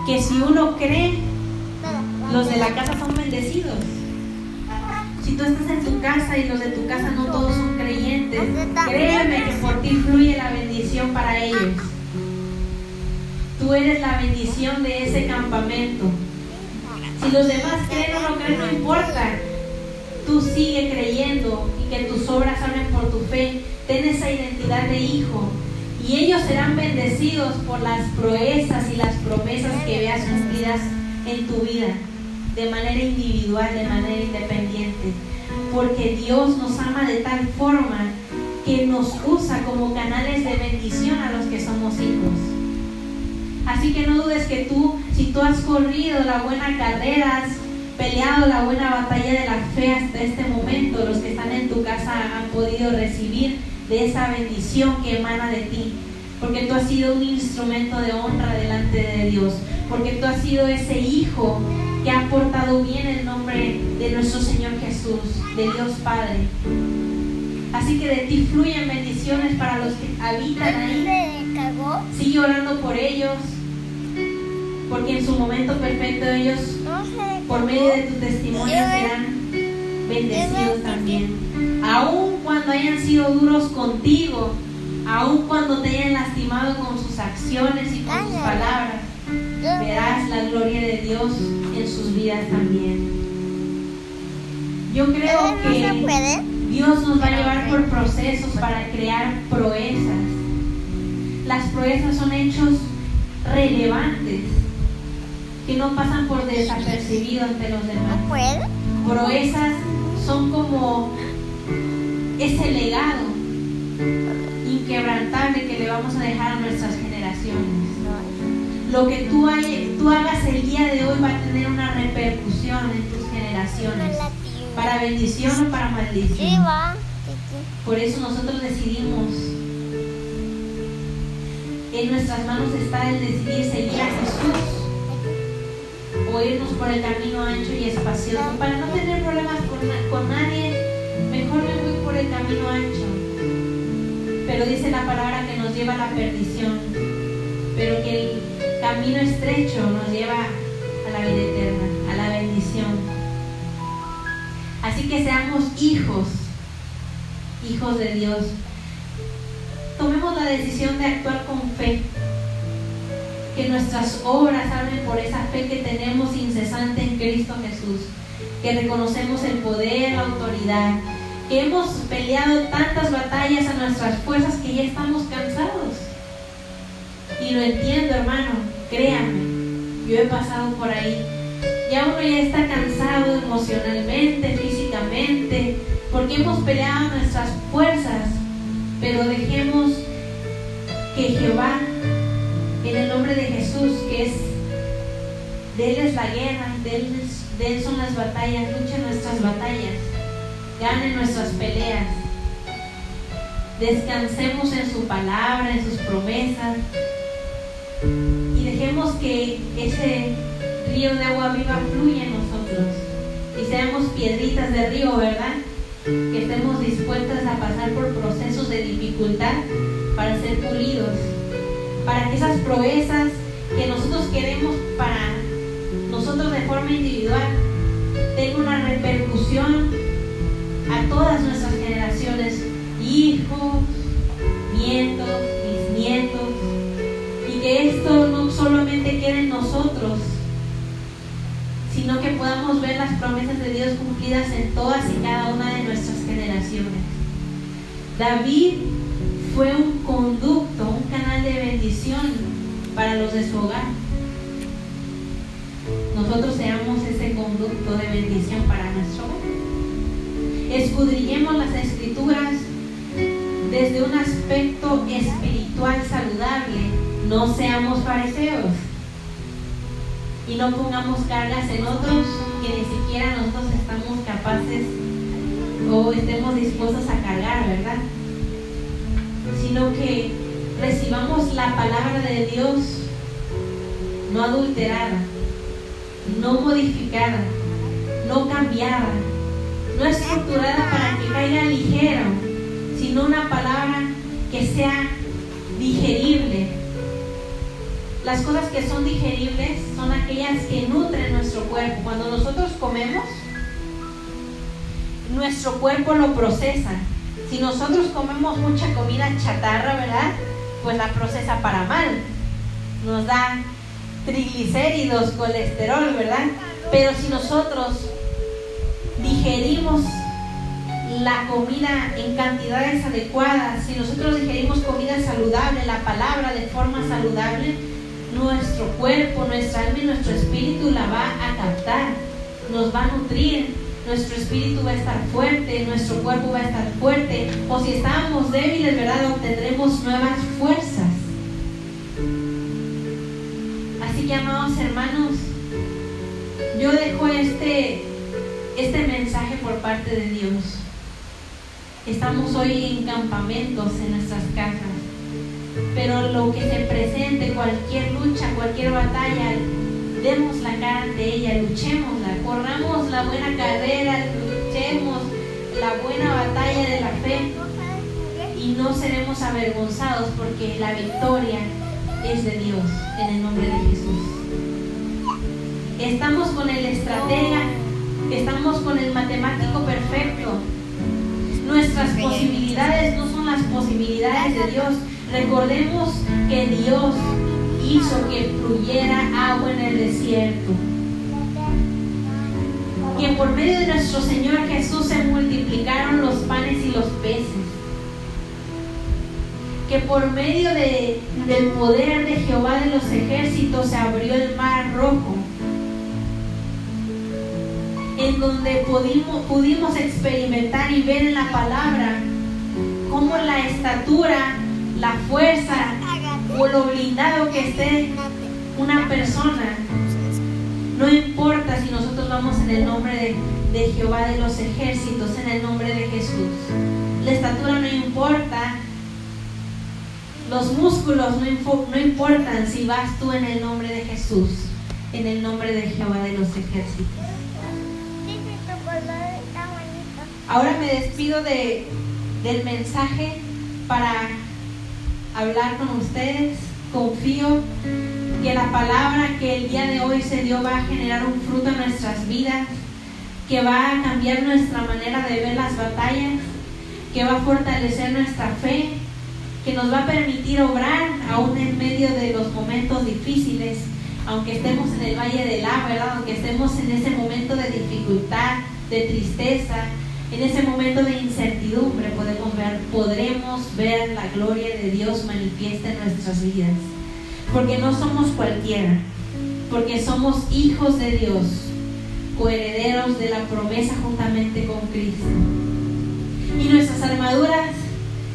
que si uno cree, los de la casa son bendecidos. Si tú estás en tu casa y los de tu casa no todos son creyentes, créeme que por ti fluye la bendición para ellos. Tú eres la bendición de ese campamento. Si los demás creen o no creen, no importa. Tú sigue creyendo y que tus obras hablen por tu fe. Ten esa identidad de hijo. Y ellos serán bendecidos por las proezas y las promesas que veas cumplidas en tu vida, de manera individual, de manera independiente. Porque Dios nos ama de tal forma que nos usa como canales de bendición a los que somos hijos. Así que no dudes que si tú has corrido la buena carrera, has peleado la buena batalla de la fe hasta este momento, los que están en tu casa han podido recibir de esa bendición que emana de ti, porque tú has sido un instrumento de honra delante de Dios, porque tú has sido ese hijo que ha portado bien el nombre de nuestro Señor Jesús, de Dios Padre. Así que de ti fluyen bendiciones para los que habitan ahí. Sigue orando por ellos, porque en su momento perfecto ellos, por medio de tu testimonio, serán bendecidos también. Aun cuando hayan sido duros contigo, aun cuando te hayan lastimado con sus acciones y con sus palabras, verás la gloria de Dios en sus vidas también. Yo creo que Dios nos va a llevar por procesos para crear proezas. Las proezas son hechos relevantes que no pasan por desapercibido ante los demás. Proezas son como ese legado inquebrantable que le vamos a dejar a nuestras generaciones. Lo que tú hagas el día de hoy va a tener una repercusión en tus generaciones, para bendición o para maldición. Por eso nosotros decidimos, en nuestras manos está el decidir seguir a Jesús o irnos por el camino ancho y espacioso. Para no tener problemas con nadie, mejor me voy por el camino ancho. Pero dice la palabra que nos lleva a la perdición, pero que el camino estrecho nos lleva a la vida eterna, a la bendición. Así que seamos hijos de Dios. Tomemos la decisión de actuar con fe. Que nuestras obras hablen por esa fe que tenemos incesante en Cristo Jesús. Que reconocemos el poder, la autoridad. Que hemos peleado tantas batallas a nuestras fuerzas que ya estamos cansados. Y lo entiendo, hermano, créanme, yo he pasado por ahí. Ya uno ya está cansado emocionalmente, físicamente, porque hemos peleado nuestras fuerzas. Pero dejemos que Jehová, en el nombre de Jesús, que es de Él es la guerra, de Él son las batallas, luche nuestras batallas, gane nuestras peleas. Descansemos en su palabra, en sus promesas, y dejemos que ese río de agua viva fluya en nosotros y seamos piedritas de río, ¿verdad? Que estemos dispuestas a pasar por procesos de dificultad para ser pulidos, para que esas proezas que nosotros queremos para nosotros de forma individual tengan una repercusión a todas nuestras generaciones, hijos, nietos, bisnietos, y que esto no solamente quede en nosotros, sino que podamos ver las promesas de Dios cumplidas en todas y cada una de nuestras generaciones. David fue un conducto, un canal de bendición para los de su hogar. Nosotros seamos ese conducto de bendición para nuestro hogar. Escudriñemos las Escrituras desde un aspecto espiritual saludable. No seamos fariseos. Y no pongamos cargas en otros que ni siquiera nosotros estamos capaces o estemos dispuestos a cargar, ¿verdad? Sino que recibamos la palabra de Dios no adulterada, no modificada, no cambiada, no estructurada para que caiga ligero, sino una palabra que sea digerible. Las cosas que son digeribles son aquellas que nutren nuestro cuerpo. Cuando nosotros comemos, nuestro cuerpo lo procesa. Si nosotros comemos mucha comida chatarra, ¿verdad? Pues la procesa para mal. Nos da triglicéridos, colesterol, ¿verdad? Pero si nosotros digerimos la comida en cantidades adecuadas, si nosotros digerimos comida saludable, la palabra de forma saludable, nuestro cuerpo, nuestra alma y nuestro espíritu la va a captar, nos va a nutrir, nuestro espíritu va a estar fuerte, nuestro cuerpo va a estar fuerte, o si estábamos débiles, ¿verdad?, obtendremos nuevas fuerzas. Así que, amados hermanos, yo dejo este mensaje por parte de Dios. Estamos hoy en campamentos en nuestras casas, pero lo que se presente, cualquier lucha, cualquier batalla, demos la cara ante ella, luchémosla, corramos la buena carrera, luchemos la buena batalla de la fe y no seremos avergonzados, porque la victoria es de Dios, en el nombre de Jesús. Estamos con el estratega Estamos con el matemático perfecto. Nuestras posibilidades no son las posibilidades de Dios. Recordemos que Dios hizo que fluyera agua en el desierto. Que por medio de nuestro Señor Jesús se multiplicaron los panes y los peces. Que por medio del poder de Jehová de los ejércitos se abrió el mar rojo, en donde pudimos experimentar y ver en la palabra cómo la estatura, la fuerza o lo blindado que esté una persona, no importa si nosotros vamos en el nombre de Jehová de los ejércitos, en el nombre de Jesús. La estatura no importa. Los músculos no importan si vas tú en el nombre de Jesús, en el nombre de Jehová de los ejércitos. Ahora me despido del mensaje para hablar con ustedes. Confío que la palabra que el día de hoy se dio va a generar un fruto en nuestras vidas, que va a cambiar nuestra manera de ver las batallas, que va a fortalecer nuestra fe, que nos va a permitir obrar aún en medio de los momentos difíciles, aunque estemos en el valle de ¿verdad? Aunque estemos en ese momento de dificultad, de tristeza, en ese momento de incertidumbre, podremos ver la gloria de Dios manifiesta en nuestras vidas, porque no somos cualquiera, porque somos hijos de Dios, coherederos de la promesa juntamente con Cristo. Y nuestras armaduras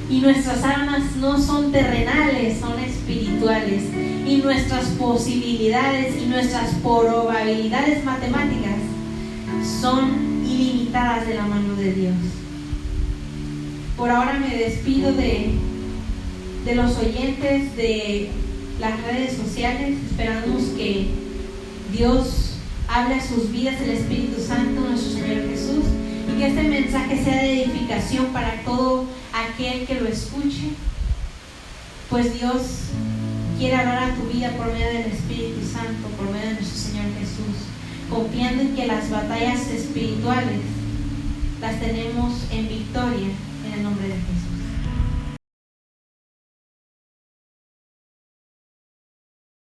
y nuestras armas no son terrenales, son espirituales. Y nuestras posibilidades y nuestras probabilidades matemáticas son ilimitadas de la mano de Dios. Por ahora me despido de los oyentes de las redes sociales. Esperamos que Dios hable a sus vidas, el Espíritu Santo, nuestro Señor Jesús, y que este mensaje sea de edificación para todo aquel que lo escuche, pues Dios quiere hablar a tu vida por medio del Espíritu Santo, por medio de nuestro Señor Jesús, confiando en que las batallas espirituales las tenemos en victoria en el nombre de Jesús.